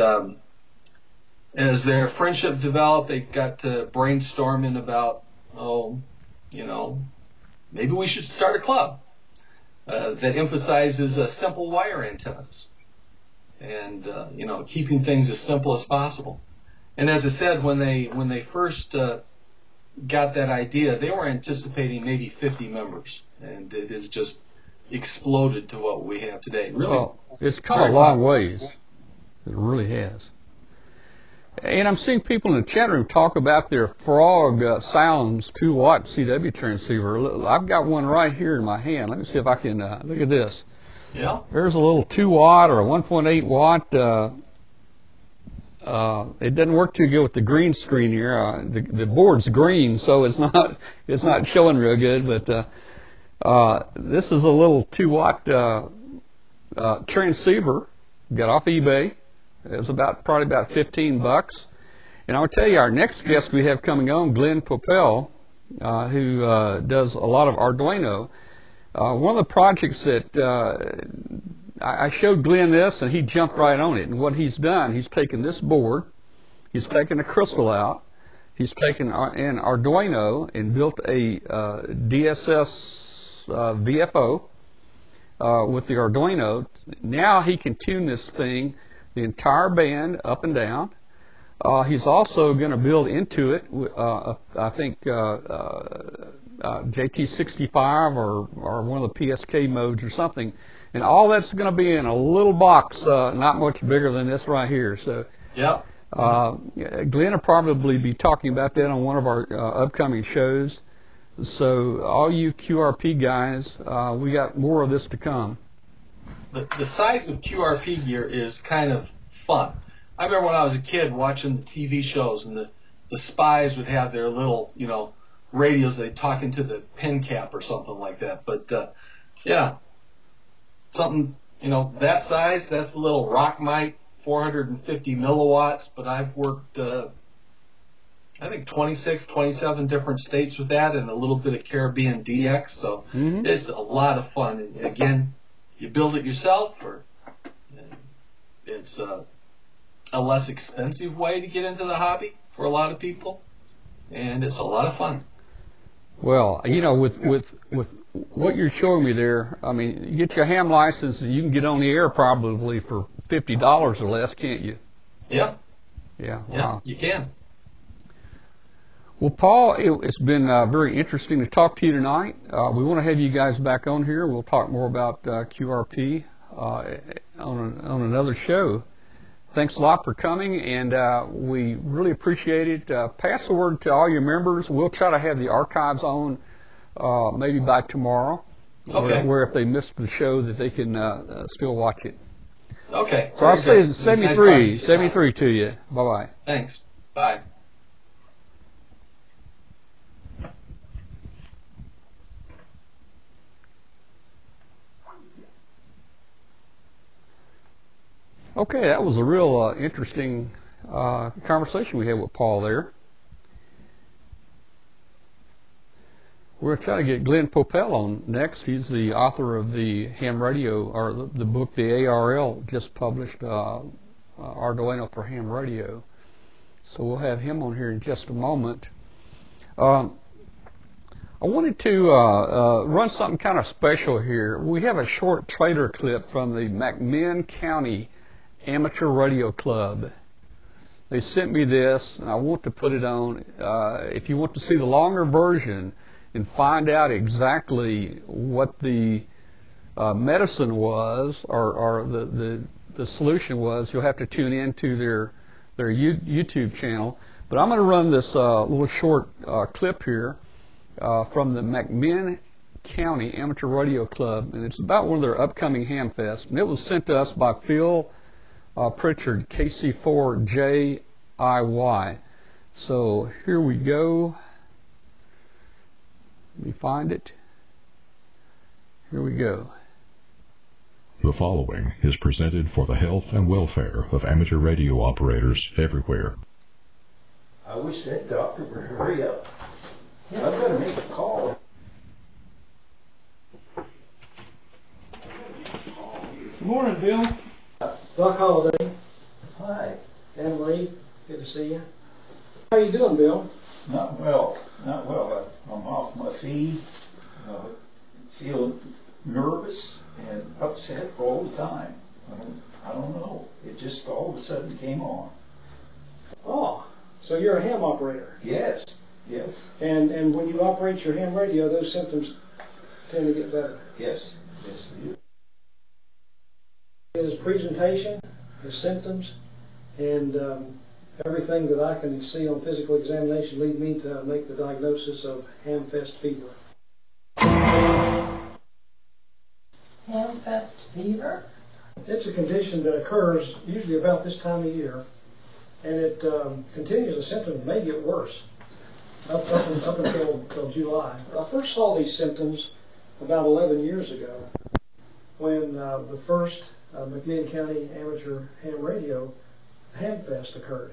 as their friendship developed, they got to brainstorming about, maybe we should start a club that emphasizes simple wire antennas and keeping things as simple as possible. And as I said, when they first got that idea, they were anticipating maybe 50 members, and it has just exploded to what we have today. Really, well, it's come a long ways. It really has. And I'm seeing people in the chat room talk about their Frog Sounds 2-watt CW transceiver. I've got one right here in my hand. Let me see if I can look at this. Yeah. There's a little 2-watt or a 1.8 watt. It doesn't work too good with the green screen here. The board's green, so it's not showing real good. But this is a little 2-watt transceiver. Got off eBay. It was probably about $15. And I'll tell you, our next guest we have coming on, Glen Popiel, who does a lot of Arduino. One of the projects that I showed Glen this, and he jumped right on it. And what he's done, he's taken this board, he's taken a crystal out, he's taken an Arduino and built a DSS VFO with the Arduino. Now he can tune this thing, the entire band up and down. He's also going to build into it, I think, JT65 or one of the PSK modes or something. And all that's going to be in a little box, not much bigger than this right here. So, yep. Glenn will probably be talking about that on one of our upcoming shows. So, all you QRP guys, we got more of this to come. The size of QRP gear is kind of fun. I remember when I was a kid watching the TV shows, and the spies would have their little, radios. They'd talk into the pen cap or something like that. But yeah, something that size. That's a little Rockmite, 450 milliwatts. But I've worked, I think 26, 27 different states with that, and a little bit of Caribbean DX. So it's a lot of fun. And again, you build it yourself, or it's a less expensive way to get into the hobby for a lot of people, and it's a lot of fun. Well, with what you're showing me there, I mean, you get your ham license and you can get on the air probably for $50 or less, can't you? Yeah. Yeah. Wow. Yeah, you can. Well, Paul, it's been very interesting to talk to you tonight. We want to have you guys back on here. We'll talk more about QRP on another show. Thanks a lot for coming, and we really appreciate it. Pass the word to all your members. We'll try to have the archives on maybe by tomorrow, Okay. where if they missed the show that they can still watch it. Okay. So I'll say Nice 73 to you. Bye-bye. Thanks. Bye. Okay, that was a real interesting conversation we had with Paul there. We're going to try to get Glen Popiel on next. He's the author of the ham radio, or the book, the ARL, just published, Arduino for ham radio. So we'll have him on here in just a moment. I wanted to run something kind of special here. We have a short trailer clip from the McMinn County Amateur Radio Club. They sent me this, and I want to put it on. If you want to see the longer version and find out exactly what the medicine was, or the solution was, you'll have to tune in to their YouTube channel. But I'm going to run this little short clip here from the McMinn County Amateur Radio Club, and it's about one of their upcoming ham fests. And it was sent to us by Phil Pritchard, KC4JIY. So here we go. Let me find it. Here we go. The following is presented for the health and welfare of amateur radio operators everywhere. I wish that doctor would hurry up. I've got to make a call. Good morning, Bill. Doc Holliday. Hi. Anne Marie, good to see you. How you doing, Bill? Not well. I'm off my feed. Feel nervous and upset all the time. I don't know. It just all of a sudden came on. Oh, so you're a ham operator. Yes. And when you operate your ham radio, those symptoms tend to get better. Yes, they do. His presentation, his symptoms, and everything that I can see on physical examination lead me to make the diagnosis of ham-fest fever. Ham-fest fever? It's a condition that occurs usually about this time of year, and it continues. The symptoms may get worse up until July. I first saw these symptoms about 11 years ago when the first McMinn County Amateur Ham Radio Hamfest occurred.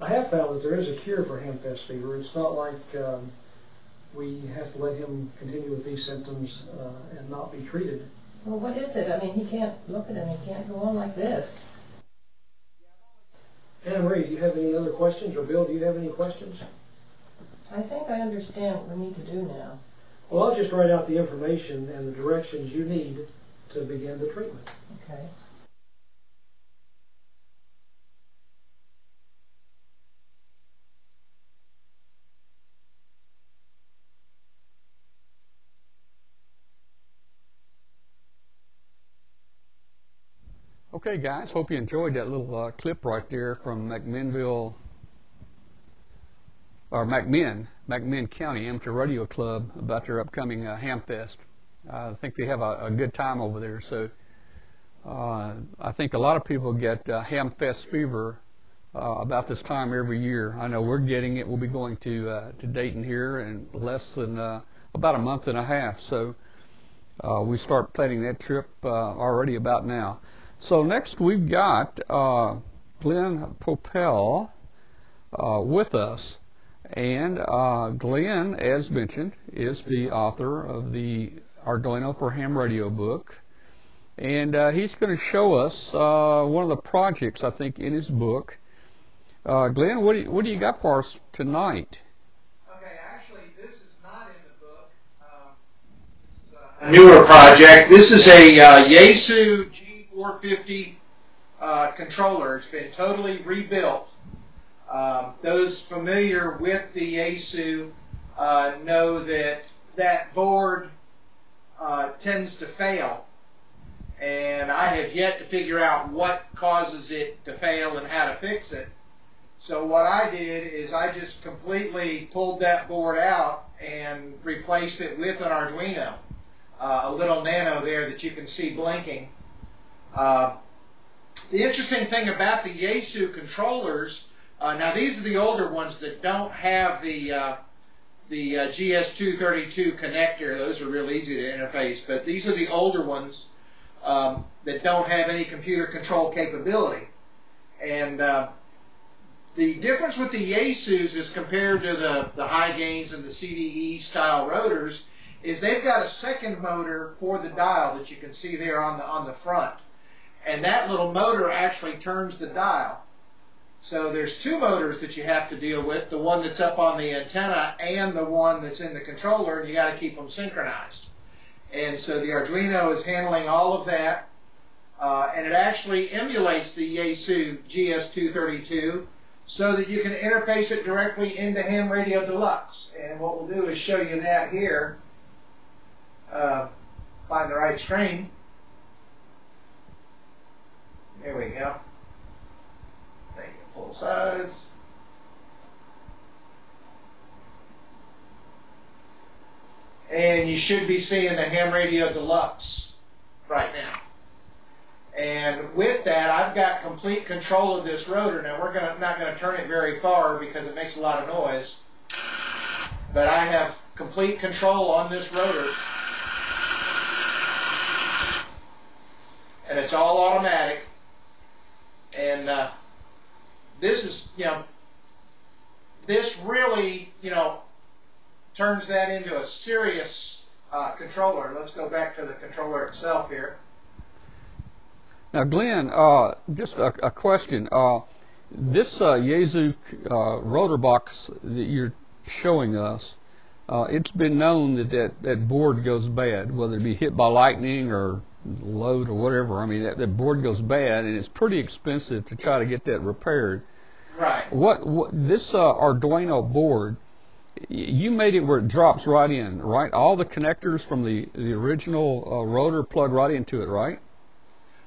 I have found that there is a cure for hamfest fever. It's not like we have to let him continue with these symptoms and not be treated. Well, what is it? I mean, he can't look at him. He can't go on like this. Anna Marie, do you have any other questions? Or Bill, do you have any questions? I think I understand what we need to do now. Well, I'll just write out the information and the directions you need to begin the treatment. Okay. Okay, guys, hope you enjoyed that little clip right there from McMinn County Amateur Radio Club about their upcoming Hamfest. I think they have a good time over there. So I think a lot of people get Hamfest fever about this time every year. I know we're getting it. We'll be going to Dayton here in less than about a month and a half. So we start planning that trip already about now. So next we've got Glen Popiel with us. And Glen, as mentioned, is the author of the Arduino for Ham Radio book. And he's going to show us one of the projects, I think, in his book. Glen, what do you got for us tonight? Okay, actually, this is not in the book. This is a newer project. This is a Yaesu G450 controller. It's been totally rebuilt. Those familiar with the Yaesu know that that board tends to fail, and I have yet to figure out what causes it to fail and how to fix it. So what I did is I just completely pulled that board out and replaced it with an Arduino, a little Nano there that you can see blinking. The interesting thing about the Yaesu controllers, now these are the older ones that don't have the GS232 connector. Those are real easy to interface, but these are the older ones that don't have any computer control capability. And the difference with the Yaesus as compared to the high gains and the CDE style rotors is they've got a second motor for the dial that you can see there on the front. And that little motor actually turns the dial. So there's two motors that you have to deal with, the one that's up on the antenna and the one that's in the controller, and you got to keep them synchronized. And so the Arduino is handling all of that, and it actually emulates the Yaesu GS232 so that you can interface it directly into Ham Radio Deluxe. And what we'll do is show you that here. Find the right screen. There we go. Make it full size. And you should be seeing the Ham Radio Deluxe right now. And with that, I've got complete control of this rotor. Now, we're not going to turn it very far because it makes a lot of noise. But I have complete control on this rotor. And it's all automatic. And this is, this really, turns that into a serious controller. Let's go back to the controller itself here. Now, Glenn, just a question. This Yaesu rotor box that you're showing us, it's been known that board goes bad, whether it be hit by lightning or load or whatever. I mean, that board goes bad, and it's pretty expensive to try to get that repaired. Right. What this Arduino board, you made it where it drops right in, right? All the connectors from the original rotor plug right into it, right?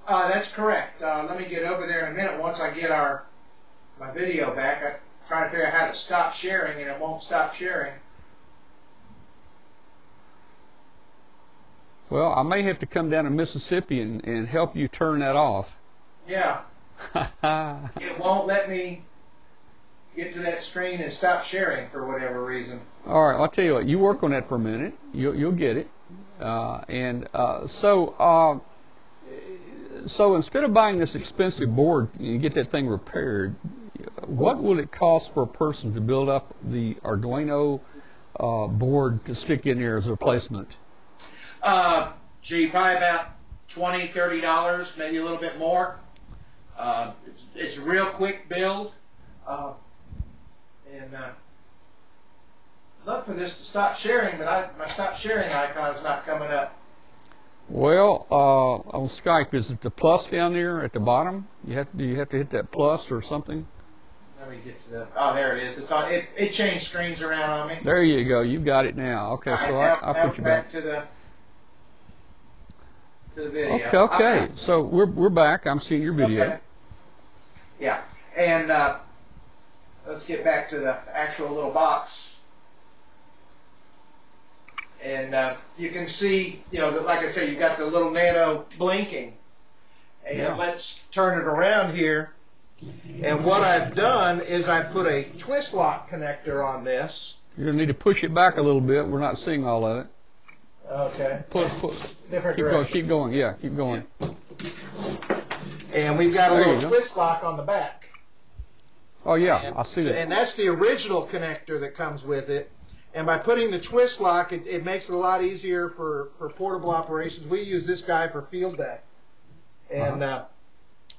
That's correct. Let me get over there in a minute. Once I get my video back, I'm trying to figure out how to stop sharing, and it won't stop sharing. Well, I may have to come down to Mississippi and help you turn that off. Yeah. It won't let me get to that screen and stop sharing for whatever reason. All right, I'll tell you what. You work on that for a minute. You'll get it. So instead of buying this expensive board and get that thing repaired, what will it cost for a person to build up the Arduino board to stick in there as a replacement? Probably about $20, $30, maybe a little bit more. It's a real quick build. And I'd love for this to stop sharing, but my stop sharing icon is not coming up. Well, on Skype, is it the plus down there at the bottom? Do you have to hit that plus or something? Let me get to the. Oh, there it is. It's on. It changed screens around on me. There you go. You got it now. Okay, so I'll put you back to the video. Okay. So we're back. I'm seeing your video. Okay. Yeah, and let's get back to the actual little box. And you can see, like I say, you've got the little Nano blinking. And yeah. Let's turn it around here. And what I've done is I put a twist lock connector on this. You're going to need to push it back a little bit. We're not seeing all of it. Okay. Different direction. Keep going. Yeah, keep going. And we've got a little twist lock on the back. Oh, yeah, I see that. And that's the original connector that comes with it. And by putting the twist lock, it makes it a lot easier for portable operations. We use this guy for field day. And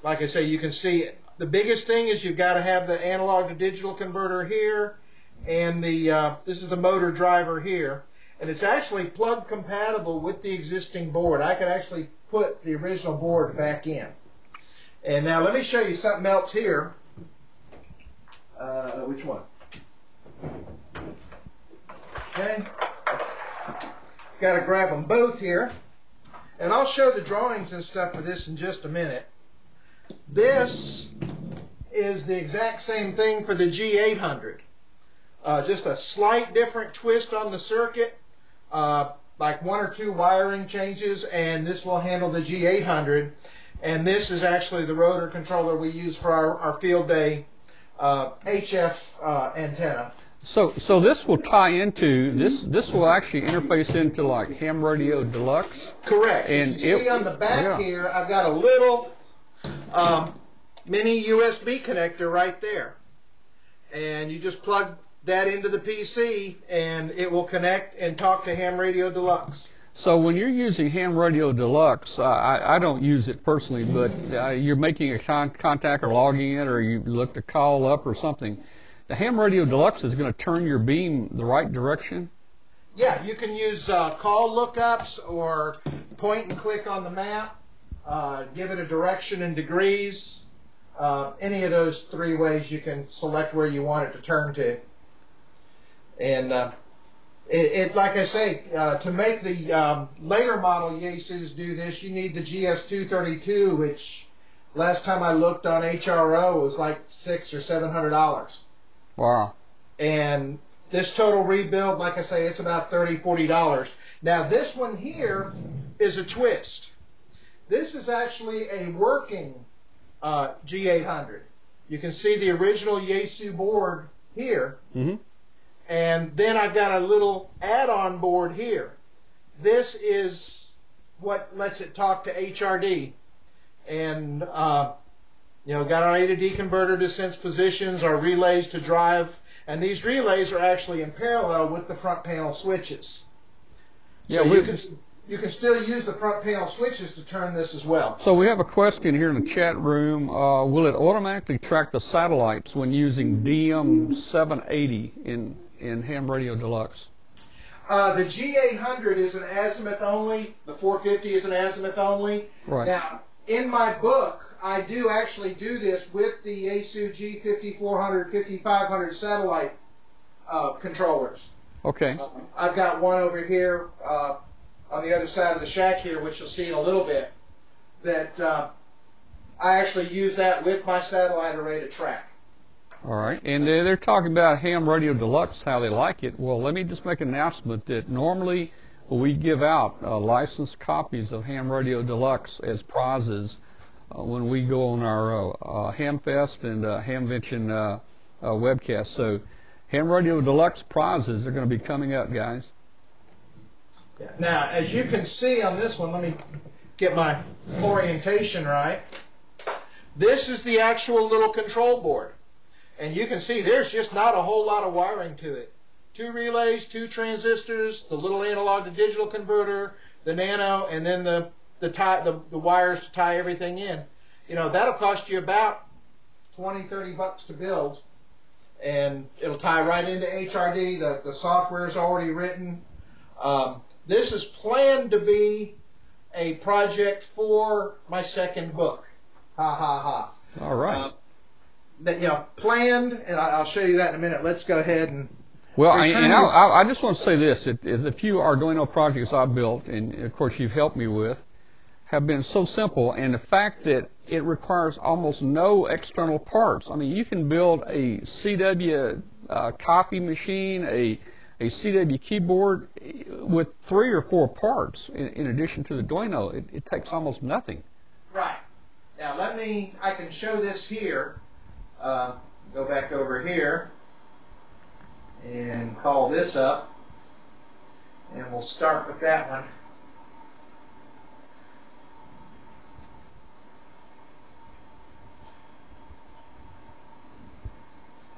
like I say, you can see the biggest thing is you've got to have the analog to digital converter here, and this is the motor driver here. And it's actually plug compatible with the existing board. I can actually put the original board back in. And now let me show you something else here. Which one? Okay. Got to grab them both here. And I'll show the drawings and stuff for this in just a minute. This is the exact same thing for the G800. Just a slight different twist on the circuit, like 1 or 2 wiring changes, and this will handle the G800. And this is actually the rotor controller we use for our field day HF antenna. So this will tie into this will actually interface into like Ham Radio Deluxe. Correct. And you see on the back here, I've got a little mini USB connector right there, and you just plug that into the PC, and it will connect and talk to Ham Radio Deluxe. So when you're using Ham Radio Deluxe, I don't use it personally, but you're making a contact or logging in, or you look to call up or something. The Ham Radio Deluxe is going to turn your beam the right direction? Yeah, you can use call lookups or point and click on the map, give it a direction in degrees. Any of those 3 ways you can select where you want it to turn to. And like I say, to make the later model Yaesus do this, you need the GS232, which last time I looked on HRO was like $600 or $700. Wow. And this total rebuild, like I say, it's about $30, $40. Now this one here is a twist. This is actually a working G800. You can see the original Yaesu board here. Mm-hmm. And then I've got a little add-on board here. This is what lets it talk to HRD. And, got our A to D converter to sense positions, our relays to drive. And these relays are actually in parallel with the front panel switches. Yeah, so you can still use the front panel switches to turn this as well. So we have a question here in the chat room. Will it automatically track the satellites when using DM780 in Ham Radio Deluxe? The G800 is an azimuth only. The 450 is an azimuth only. Right. Now, in my book, I do actually do this with the Yaesu G5400, 5500 satellite controllers. Okay. I've got one over here on the other side of the shack here, which you'll see in a little bit, that I actually use that with my satellite array to track. All right, and they're talking about Ham Radio Deluxe, how they like it. Well, let me just make an announcement that normally we give out licensed copies of Ham Radio Deluxe as prizes when we go on our Hamfest and Hamvention webcast. So Ham Radio Deluxe prizes are going to be coming up, guys. Yeah. Now, as you can see on this one, let me get my orientation right. This is the actual little control board. And you can see there's just not a whole lot of wiring to it. 2 relays, 2 transistors, the little analog to digital converter, the nano, and then the wires to tie everything in. That'll cost you about $20, $30 to build. And it'll tie right into HRD. The software is already written. This is planned to be a project for my second book. Ha ha ha. All right. Planned, and I'll show you that in a minute. Let's go ahead and... Well, I just want to say this. The few Arduino projects I've built, and of course you've helped me with, have been so simple, and the fact that it requires almost no external parts. I mean, you can build a CW copy machine, a CW keyboard with 3 or 4 parts in addition to the Arduino. It takes almost nothing. Right. Now I can show this here. Go back over here and call this up, and we'll start with that one.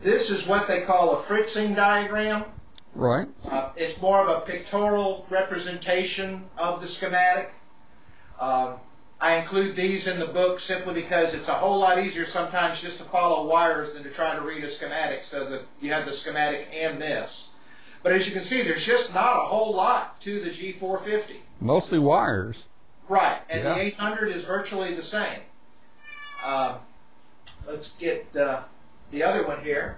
This is what they call a Fritzing diagram. Right. It's more of a pictorial representation of the schematic. I include these in the book simply because it's a whole lot easier sometimes just to follow wires than to try to read a schematic, so that you have the schematic and this. But as you can see, there's just not a whole lot to the G450. Mostly wires. Right, and the 800 is virtually the same. Let's get the other one here.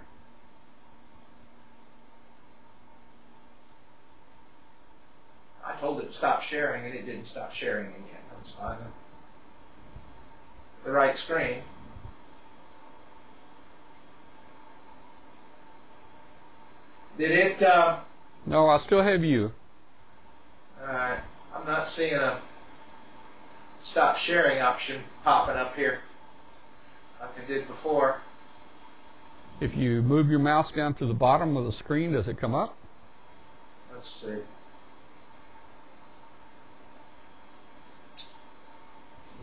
it stop sharing, and it didn't stop sharing again. That's fine. The right screen. Did it? No, I still have you. Alright. I'm not seeing a stop sharing option popping up here like I did before. If you move your mouse down to the bottom of the screen, does it come up? Let's see.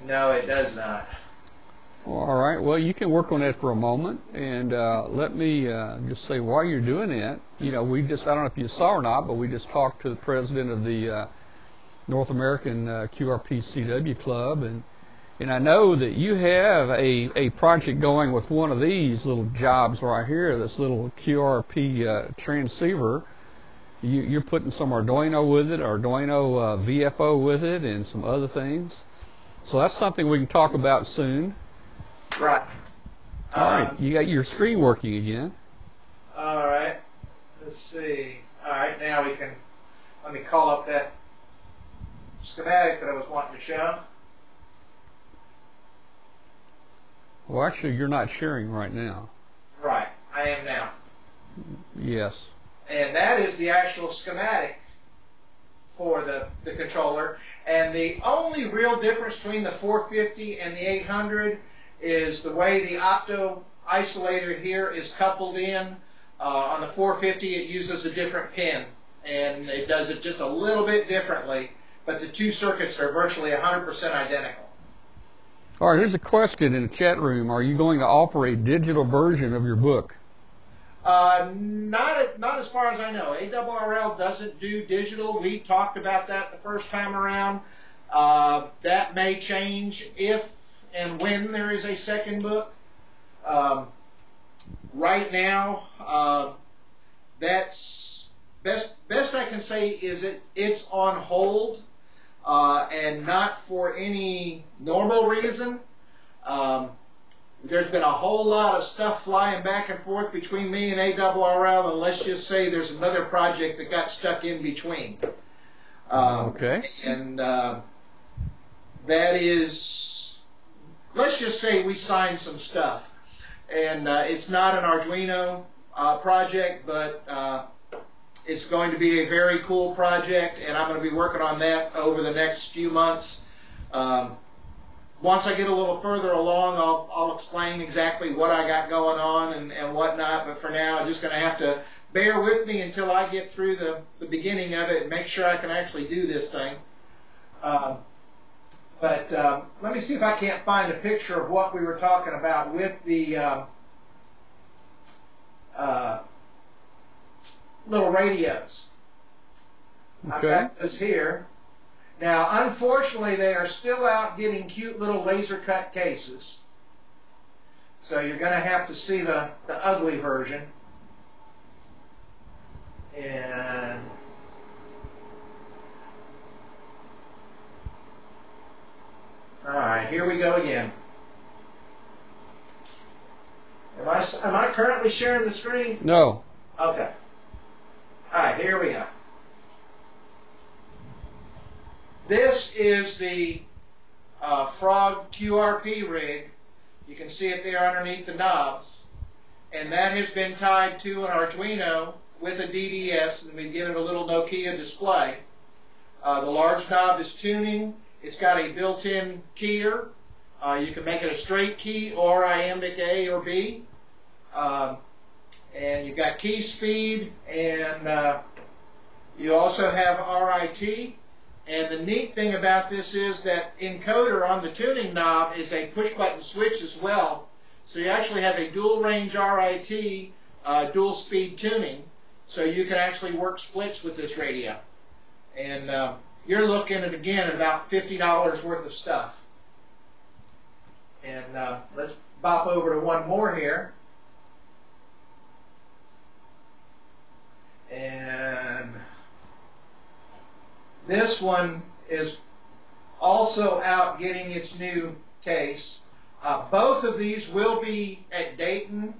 No, it does not. All right. Well, you can work on that for a moment, and let me just say while you're doing that, I don't know if you saw or not, but we just talked to the president of the North American QRP CW Club, and I know that you have a project going with one of these little jobs right here, this little QRP transceiver. You're putting some Arduino with it, Arduino VFO with it, and some other things. So that's something we can talk about soon. Right. All right. You got your screen working again. All right. Let's see. All right. Now we can. Let me call up that schematic that I was wanting to show. Well, actually, you're not sharing right now. Right. I am now. Yes. And that is the actual schematic for the controller. And the only real difference between the 450 and the 800 is the way the opto isolator here is coupled in. On the 450 it uses a different pin, and it does it just a little bit differently, but the two circuits are virtually 100% identical. All right, here's a question in the chat room. Are you going to offer a digital version of your book? Not as far as I know. ARRL doesn't do digital. We talked about that the first time around. That may change if and when there is a second book. Right now, that's best I can say is it's on hold, and not for any normal reason. There's been a whole lot of stuff flying back and forth between me and ARRL, and let's just say there's another project that got stuck in between. Okay. And that is, let's just say we signed some stuff. And it's not an Arduino project, but it's going to be a very cool project, and I'm going to be working on that over the next few months. Once I get a little further along, I'll explain exactly what I got going on and whatnot, but for now I'm just going to have to bear with me until I get through the beginning of it and make sure I can actually do this thing. But let me see if I can't find a picture of what we were talking about with the little radios. Okay. I've got those here. Now, unfortunately, they are still out getting cute little laser cut cases. So you're going to have to see the ugly version. And alright, here we go again. Am I currently sharing the screen? No. Okay. Alright, here we go. This is the Frog QRP rig. You can see it there underneath the knobs. And that has been tied to an Arduino with a DDS, and we've given it a little Nokia display. The large knob is tuning. It's got a built-in keyer. You can make it a straight key or iambic A or B. And you've got key speed, and you also have RIT. And the neat thing about this is that encoder on the tuning knob is a push-button switch as well. So you actually have a dual-range RIT, dual-speed tuning. So you can actually work splits with this radio. And you're looking at, again, about $50 worth of stuff. And let's bop over to one more here. And this one is also out getting its new case. Both of these will be at Dayton,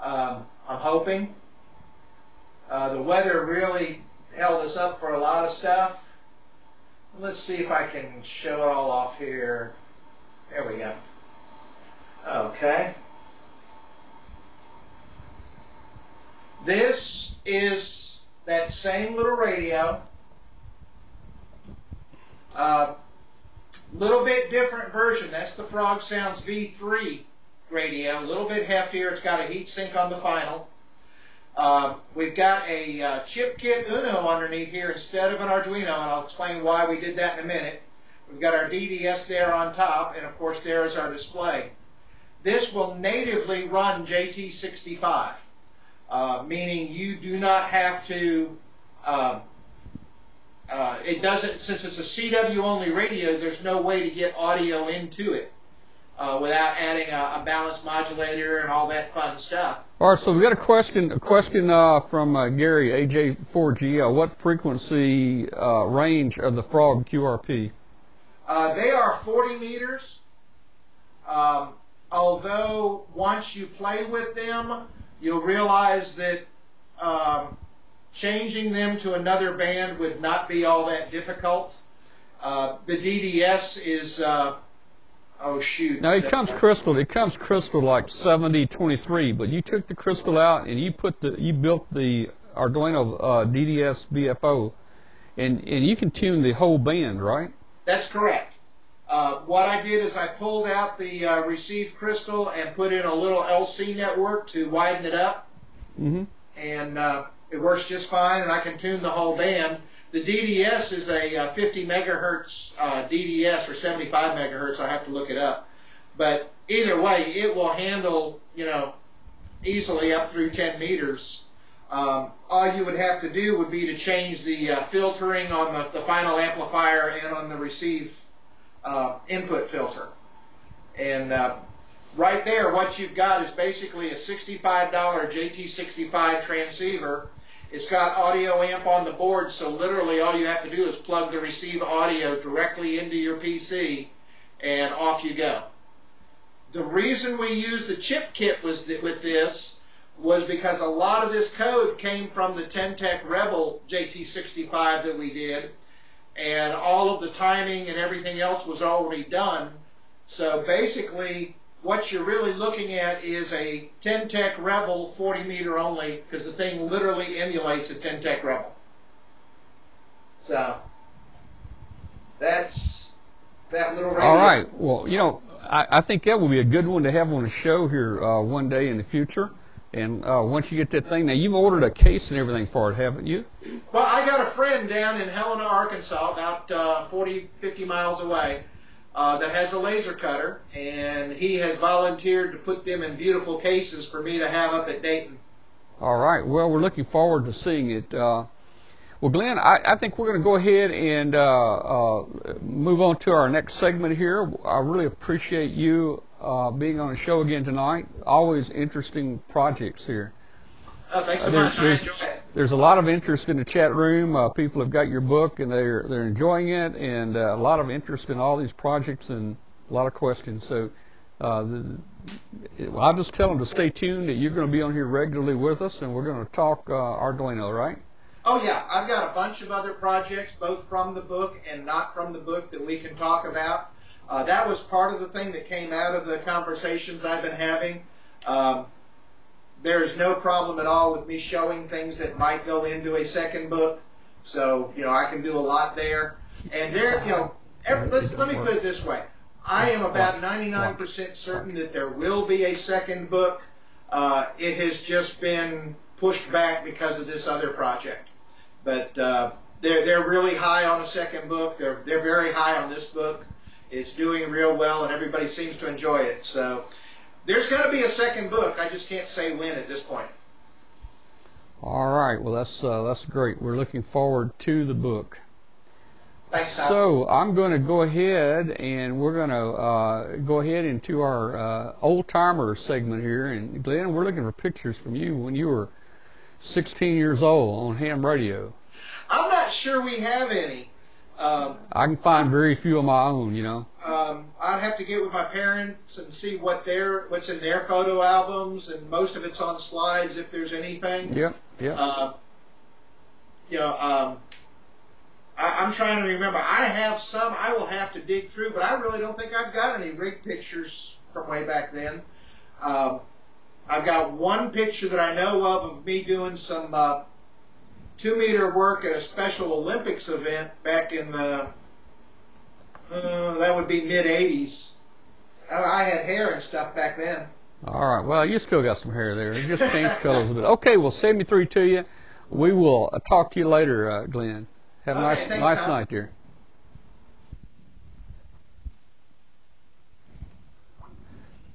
I'm hoping. The weather really held us up for a lot of stuff. let's see if I can show it all off here. There we go. Okay. This is that same little radio. Little bit different version. That's the Frog Sounds V3 radio. A little bit heftier. It's got a heat sink on the final. We've got a chip kit Uno underneath here instead of an Arduino, and I'll explain why we did that in a minute. We've got our DDS there on top, and of course there is our display. This will natively run JT65, meaning you do not have to, it doesn't, since it's a CW only radio, there's no way to get audio into it without adding a balanced modulator and all that fun stuff. All right, so we've got a question from Gary, AJ4G. What frequency range of the Frog QRP? They are 40 meters, although once you play with them, you'll realize that changing them to another band would not be all that difficult. The DDS is... oh shoot! Now it comes crystal. It comes crystal like 7023, but you took the crystal out and you built the Arduino DDS BFO, and you can tune the whole band, right? That's correct. What I did is I pulled out the received crystal and put in a little LC network to widen it up, and it works just fine. And I can tune the whole band. The DDS is a 50 megahertz DDS or 75 megahertz. I have to look it up. But either way, it will handle, easily up through 10 meters. All you would have to do would be to change the filtering on the final amplifier and on the receive input filter. And right there, what you've got is basically a $65 JT65 transceiver. It's got audio amp on the board, so literally all you have to do is plug the receive audio directly into your PC, and off you go. The reason we used the chip kit with this was because a lot of this code came from the Ten-Tech Rebel JT65 that we did, and all of the timing and everything else was already done. So basically, what you're really looking at is a Ten-Tech Rebel 40 meter only, because the thing literally emulates a Ten-Tech Rebel. So that's that little radio. All right. Well, I think that will be a good one to have on the show here one day in the future. And once you get that thing, now you've ordered a case and everything for it, haven't you? Well, I got a friend down in Helena, Arkansas, about 40, 50 miles away, that has a laser cutter, and he has volunteered to put them in beautiful cases for me to have up at Dayton. All right. Well, we're looking forward to seeing it. Well, Glenn, I think we're going to go ahead and move on to our next segment here. I really appreciate you being on the show again tonight. Always interesting projects here. Thanks so much. I enjoy it. There's a lot of interest in the chat room. People have got your book, and they're enjoying it, and a lot of interest in all these projects and a lot of questions. So I'll just tell them to stay tuned, that you're going to be on here regularly with us, and we're going to talk Arduino, right? Oh, yeah. I've got a bunch of other projects, both from the book and not from the book, that we can talk about. That was part of the thing that came out of the conversations I've been having. There is no problem at all with me showing things that might go into a second book. So, I can do a lot there. And there, let me put it this way. I am about 99% certain that there will be a second book. It has just been pushed back because of this other project. But they're really high on a second book. They're very high on this book. It's doing real well, and everybody seems to enjoy it. So there's going to be a second book. I just can't say when at this point. All right. Well, that's great. We're looking forward to the book. Thanks, Tom. So I'm going to go ahead, and we're going to go ahead into our old-timer segment here. And Glenn, we're looking for pictures from you when you were 16 years old on ham radio. I'm not sure we have any. I can find very few of my own, I'd have to get with my parents and see what's in their photo albums, and most of it's on slides if there's anything. Yep. I'm trying to remember. I have some I will have to dig through, but I really don't think I've got any rig pictures from way back then. I've got one picture that I know of me doing some 2-meter work at a Special Olympics event back in the, that would be mid-'80s. I had hair and stuff back then. All right. Well, you still got some hair there. It just changed colors a bit. Okay, we'll send me through to you. We will talk to you later, Glenn. Have a nice night there.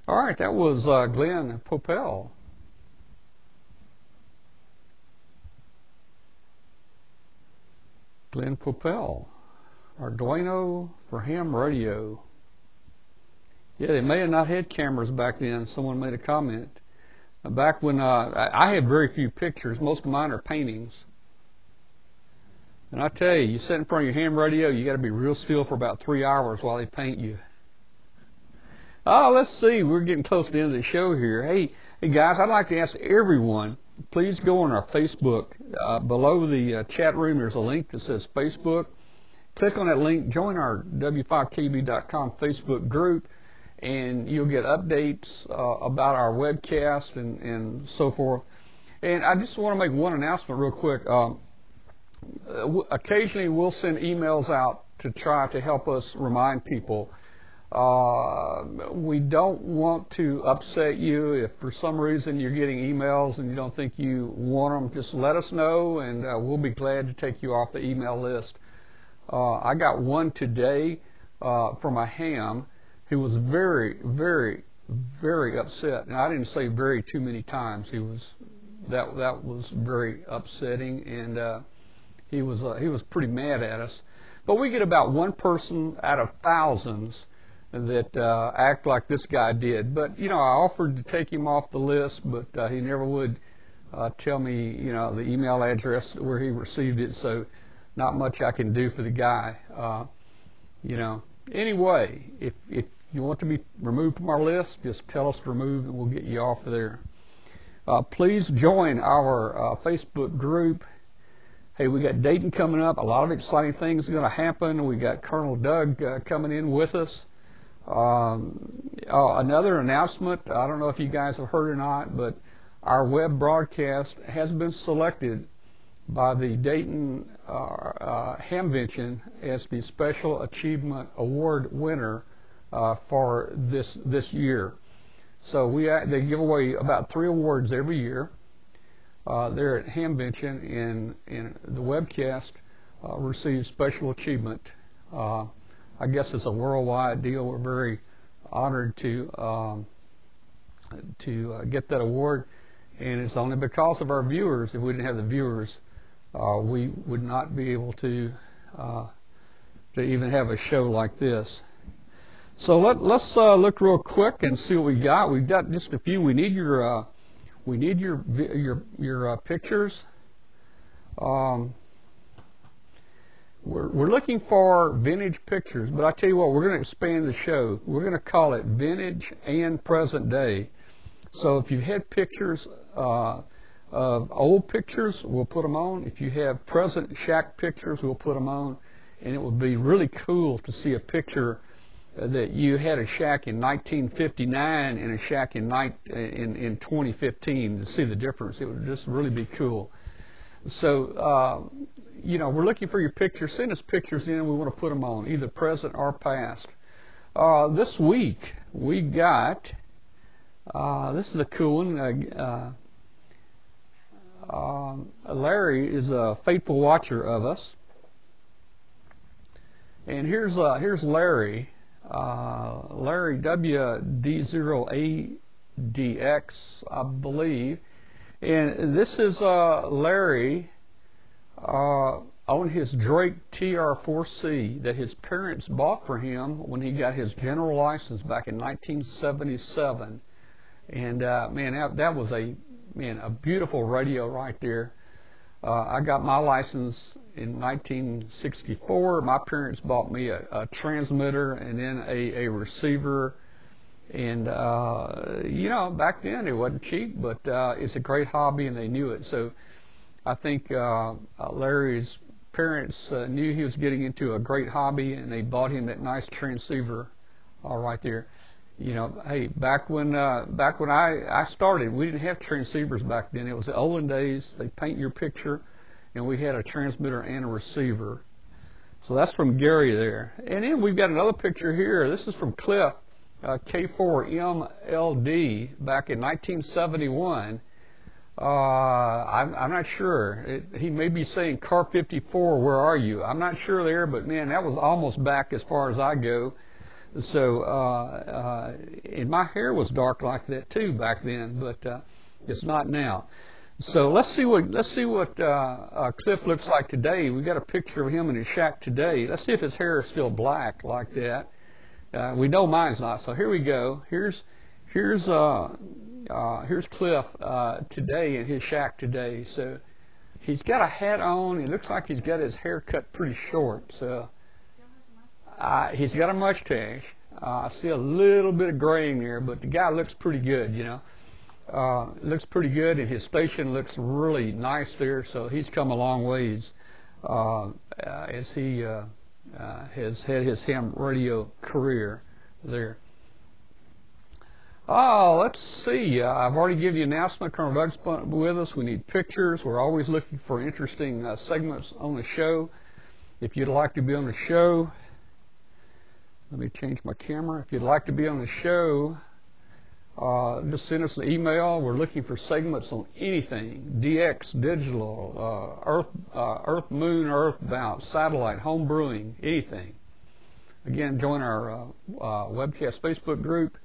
All right, that was Glen Popiel. Glen Popiel, Arduino for ham radio. Yeah, they may have not had cameras back then. Someone made a comment. Back when I had very few pictures. Most of mine are paintings. And I tell you, you sit in front of your ham radio, you got to be real still for about 3 hours while they paint you. Oh, let's see. We're getting close to the end of the show here. Hey guys, I'd like to ask everyone, please go on our Facebook. Below the chat room, there's a link that says Facebook. Click on that link, join our w5kb.com Facebook group, and you'll get updates about our webcast and so forth. And I just want to make one announcement real quick. Occasionally we'll send emails out to try to help us remind people. We don't want to upset you. If for some reason you're getting emails and you don't think you want them, just let us know, and we'll be glad to take you off the email list. I got one today from a ham who was very, very, very upset, and I didn't say very too many times. That was very upsetting, and he was pretty mad at us. But we get about one person out of thousands that act like this guy did. But I offered to take him off the list, but he never would tell me the email address where he received it. So not much I can do for the guy. Anyway, if you want to be removed from our list, just tell us to remove and we'll get you off of there. Please join our Facebook group. Hey, we got Dayton coming up. A lot of exciting things are going to happen. We got Colonel Doug coming in with us. Another announcement, I don't know if you guys have heard or not, but our web broadcast has been selected by the Dayton Hamvention as the Special Achievement Award winner for this year. So they give away about 3 awards every year. There at Hamvention, and the webcast receives special achievement. I guess it's a worldwide deal. We're very honored to get that award, and it's only because of our viewers. If we didn't have the viewers, we would not be able to even have a show like this. So let's look real quick and see what we got. We've got just a few. We need your pictures. We're looking for vintage pictures, but I tell you what, we're going to expand the show. We're going to call it Vintage and Present Day. So if you've had pictures of old pictures, we'll put them on. If you have present shack pictures, we'll put them on. And it would be really cool to see a picture that you had a shack in 1959 and a shack in 2015 to see the difference. It would just really be cool. So, we're looking for your pictures. Send us pictures in. We want to put them on, either present or past. This week, we got, this is a cool one. Larry is a faithful watcher of us. And here's Larry. Larry WD0ADX, I believe. And this is Larry on his Drake TR4C that his parents bought for him when he got his general license back in 1977. And man, that was a beautiful radio right there. I got my license in 1964. My parents bought me a transmitter and then a receiver. And, back then it wasn't cheap, but it's a great hobby and they knew it. So I think Larry's parents knew he was getting into a great hobby, and they bought him that nice transceiver right there. You know, hey, back when I started, we didn't have transceivers back then. It was the olden days. They paint your picture, and we had a transmitter and a receiver. So that's from Gary there. And then we've got another picture here. This is from Cliff, K4MLD, back in 1971. I'm not sure. He may be saying car 54, where are you? I'm not sure there, but man, that was almost back as far as I go. So, and my hair was dark like that too back then, but it's not now. So let's see what Cliff looks like today. We got a picture of him in his shack today. Let's see if his hair is still black like that. We know mine's not. So here we go. Here's Cliff today in his shack today. So he's got a hat on. It looks like he's got his hair cut pretty short. So he's got a mustache. I see a little bit of graying there, but the guy looks pretty good, you know. Looks pretty good, and his station looks really nice there. So he's come a long ways as he has had his ham radio career there. Oh, let's see. I've already given you an announcement. Colonel Doug's with us. We need pictures. We're always looking for interesting segments on the show. If you'd like to be on the show, let me change my camera. If you'd like to be on the show, just send us an email. We're looking for segments on anything: DX, digital, Earth, Moon, Earthbound, satellite, home brewing, anything. Again, join our webcast Facebook group.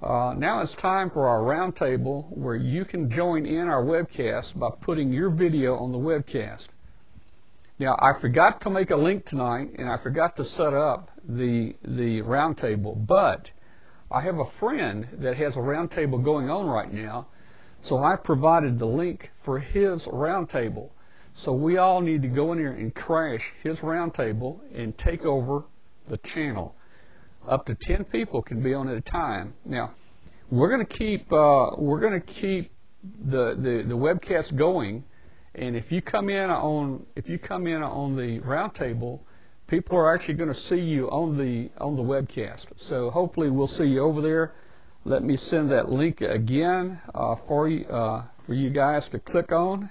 Now it's time for our roundtable, where you can join in our webcast by putting your video on the webcast. Now, I forgot to make a link tonight, and I forgot to set up the roundtable, but I have a friend that has a roundtable going on right now, so I provided the link for his roundtable. So we all need to go in here and crash his roundtable and take over the channel. Up to 10 people can be on at a time. Now, we're going to keep the webcast going, and if you come in on the roundtable, people are actually going to see you on the webcast. So hopefully we'll see you over there. Let me send that link again for you guys to click on.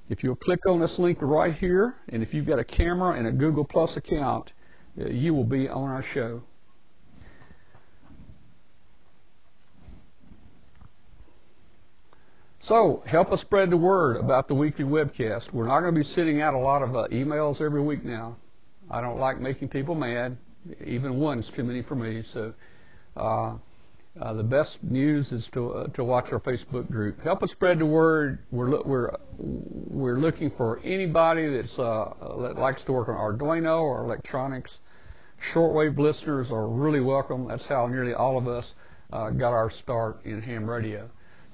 If you'll click on this link right here, and if you've got a camera and a Google Plus account, you will be on our show. So help us spread the word about the weekly webcast. We're not going to be sending out a lot of emails every week now. I don't like making people mad. Even one's too many for me. So the best news is to watch our Facebook group. Help us spread the word. We're looking for anybody that likes to work on Arduino or electronics. Shortwave listeners are really welcome. That's how nearly all of us got our start in ham radio.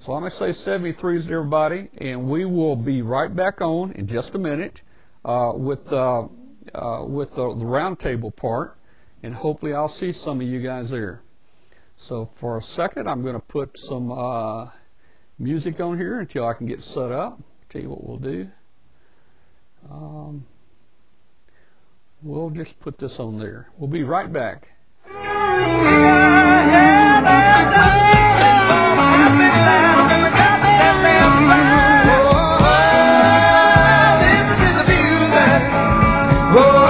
So I'm going to say 73s to everybody, and we will be right back on in just a minute with the roundtable part, and hopefully I'll see some of you guys there. So for a second, I'm going to put some music on here until I can get set up. Tell you what we'll do. We'll just put this on there. We'll be right back. Oh,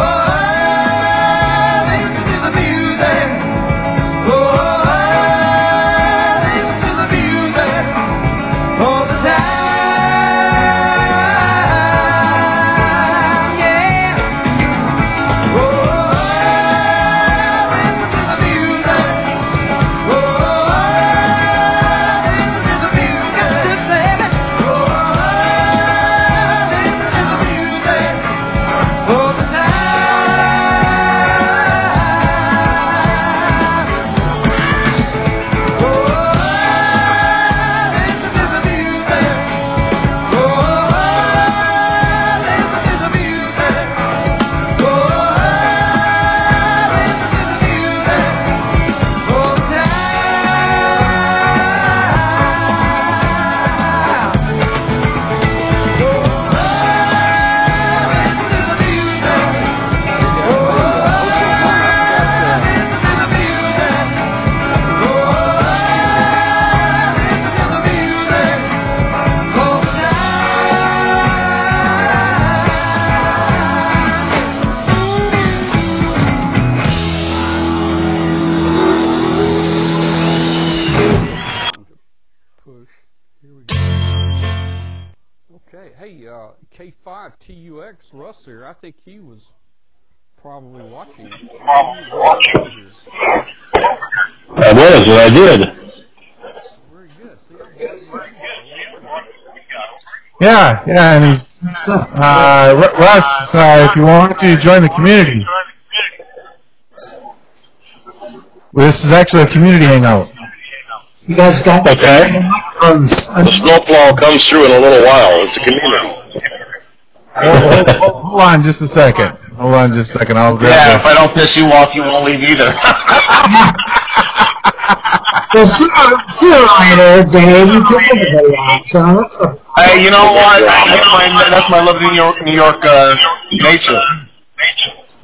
Okay. Hey, K5TUX Russ here. I think he was probably watching. I was, and I did. Very good. See, Yeah, and Russ, if you want to join the community, well, this is actually a community hangout. You guys got okay. The snowplow comes through in a little while. It's a community. Hold on just a second. Hold on just a second. I'll grab if I don't piss you off, you won't leave either. Well, sooner or later, Dave, you piss everybody off. So hey, you know what? That's my living New York nature.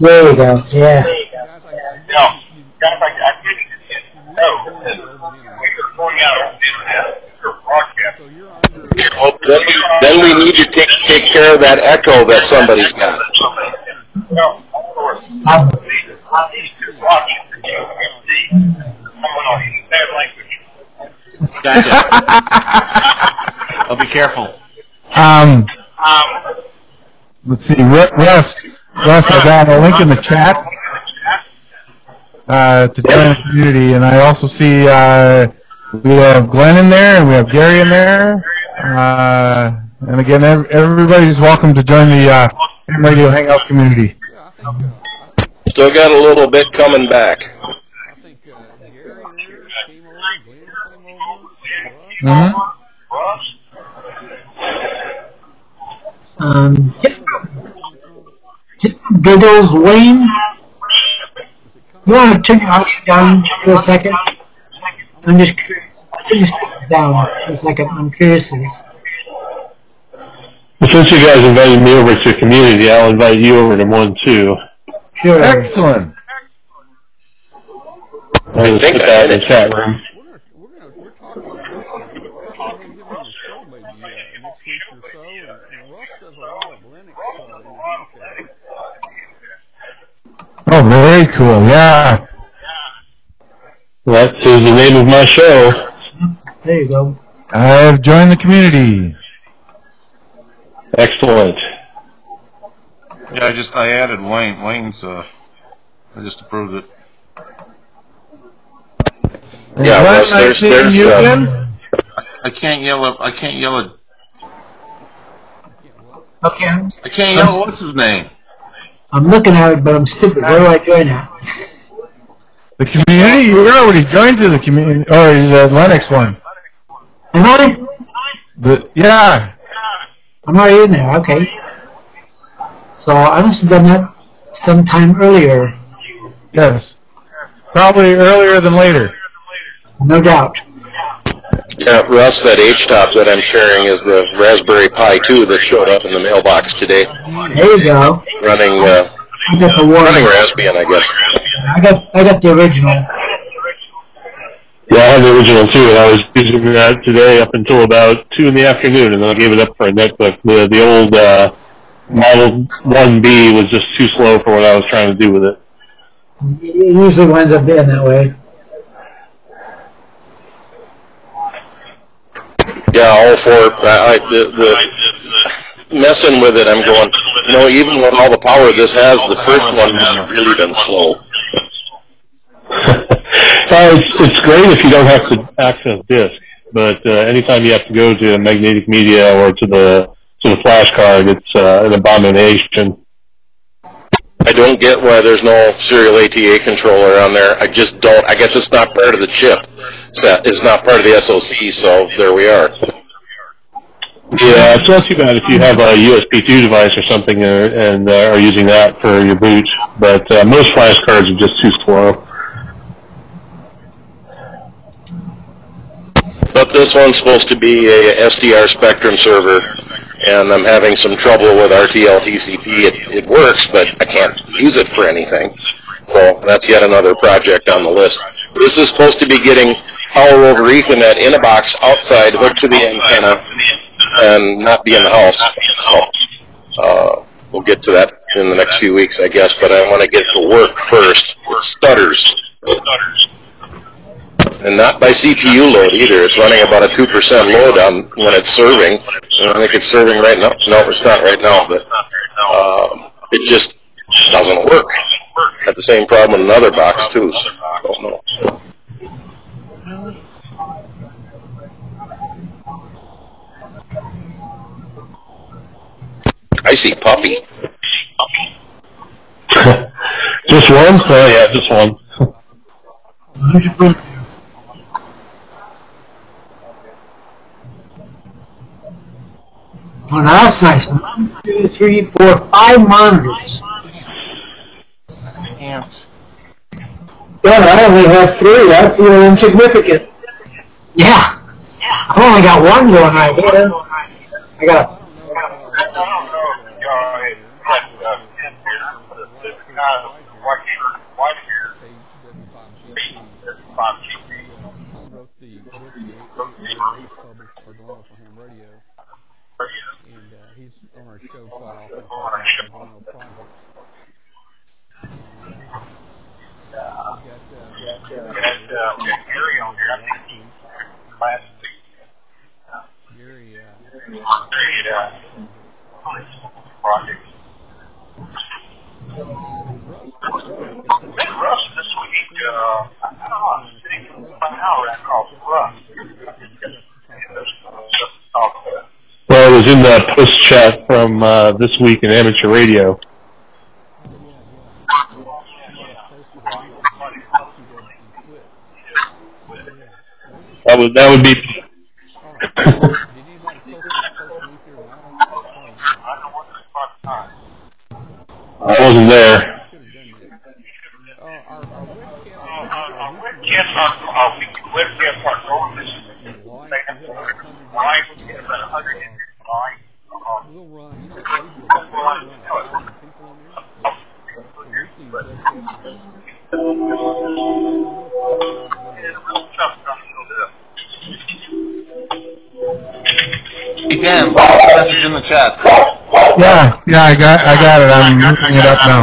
There you go. Yeah. Well, then we need to take care of that echo that somebody's got. Gotcha. I'll be careful. Let's see, Russ, I got a link in the chat to join the community, and I also see we have Glenn in there, and we have Gary in there, and again, everybody's welcome to join the Ham Radio Hangout community. Still got a little bit coming back. Just giggles, Wayne. You want to turn your audio down for a second? I'm just curious. Turn your down for a second. I'm curious. Well, since you guys invited me over to your community, I'll invite you over to one too. Sure. Excellent. I think that in the chat room. We're talking about next week or so, and Russ does a lot of Linux in the Oh, very cool. Yeah. That is the name of my show. There you go. I've joined the community. Excellent. Yeah, I added Wayne. Wayne's I just approved it. Yeah, Russ, there's you again? I can't yell at Okay. I can't yell. What's his name? I'm looking at it, but I'm stupid. Where do I join at? The community? You're already joined to the community, or the Linux one. Am I? Yeah. I'm already in there. Okay. So I must have done that sometime earlier. Yes. Probably earlier than later. No doubt. Yeah, Russ, that H-top that I'm sharing is the Raspberry Pi 2 that showed up in the mailbox today. There you go. Running running Raspbian, I guess. I got the original. Yeah, I have the original too, and I was using that today up until about 2 in the afternoon, and then I gave it up for a netbook. The old Model 1B was just too slow for what I was trying to do with it. It usually winds up being that way. Yeah, all for the messing with it. I'm going, even with all the power this has, the first one has really been slow. It's great if you don't have to access disk, but anytime you have to go to magnetic media or to the flash card, it's an abomination. I don't get why there's no serial ATA controller on there. I just don't. I guess it's not part of the chip. It's not part of the SoC, so there we are. Yeah, it's not too bad if you have a USB 2 device or something and are using that for your boot, but most flash cards are just too slow. But this one's supposed to be a SDR Spectrum server, and I'm having some trouble with RTL TCP. It works, but I can't use it for anything. So that's yet another project on the list. This is supposed to be getting power over Ethernet in a box outside, hooked to the antenna, and not be in the house. So we'll get to that in the next few weeks, I guess, but I want to get it to work first. It stutters. And not by CPU load either. It's running about a 2% load on when it's serving, I think it's serving right now. No, it's not right now, but it just doesn't work. Had the same problem in another box too. So I don't know. I see puppy. Just one? Oh yeah, just one. Oh, now that's nice. 1, 2, 3, 4, 5 monitors. Ants. Yeah, I only have 3. I feel insignificant. Yeah. I've only got one going right here. I got a... wrote the book published Arduino for Ham Radio, and he's on our show quite often talking about Arduino projects. We got Gary on here, I think last week. Gary, project. Russ this week, I don't know, sitting about an hour and called Russ. Well, it was in the post chat from This Week in Amateur Radio. That would be. I wasn't there. Webcast are going this live. We get about 100 in line. We'll run, Hey Dan, message in the chat. Yeah, I got it. I'm looking it up now.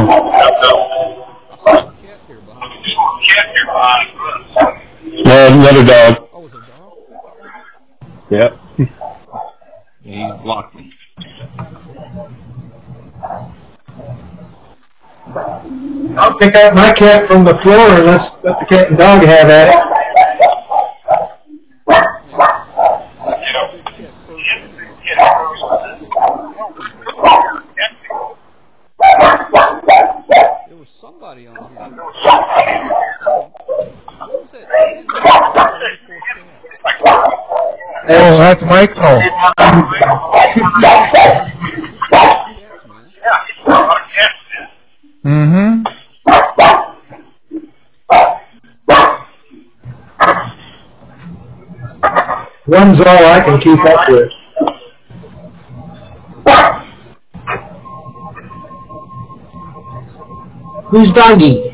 No, another dog. Oh, was it a dog? Yep. Yeah, he blocked me. I'll pick out my cat from the floor and let the cat and dog have at it. There was somebody on here. Oh, that's Michael. Mm-hmm. One's all I can keep up with. Who's doggy?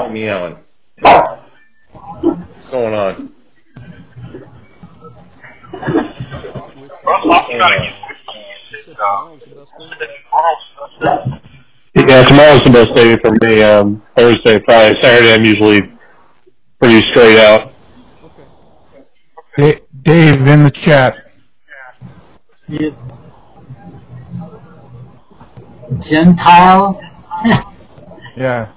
Meowing. What's going on? Yeah, tomorrow's the best day for me. Thursday, Friday, Saturday, I'm usually pretty straight out. Dave in the chat. Yeah. Gentile? Yeah.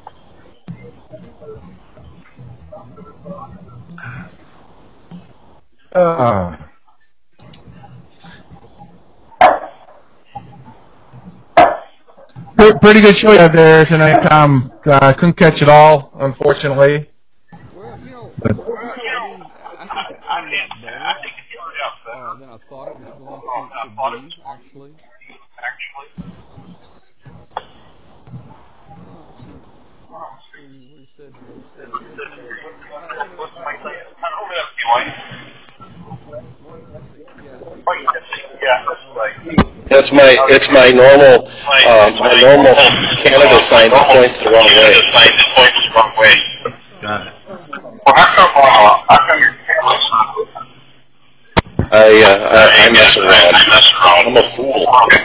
Pretty good show out there tonight, Tom. Couldn't catch it all, unfortunately. Well, you know, But, I think it turned out better than I thought it was going to be, actually. It's my normal Canada sign that points the wrong way. Got it. Well, how come your camera's not? I mess around. I'm a fool. Okay.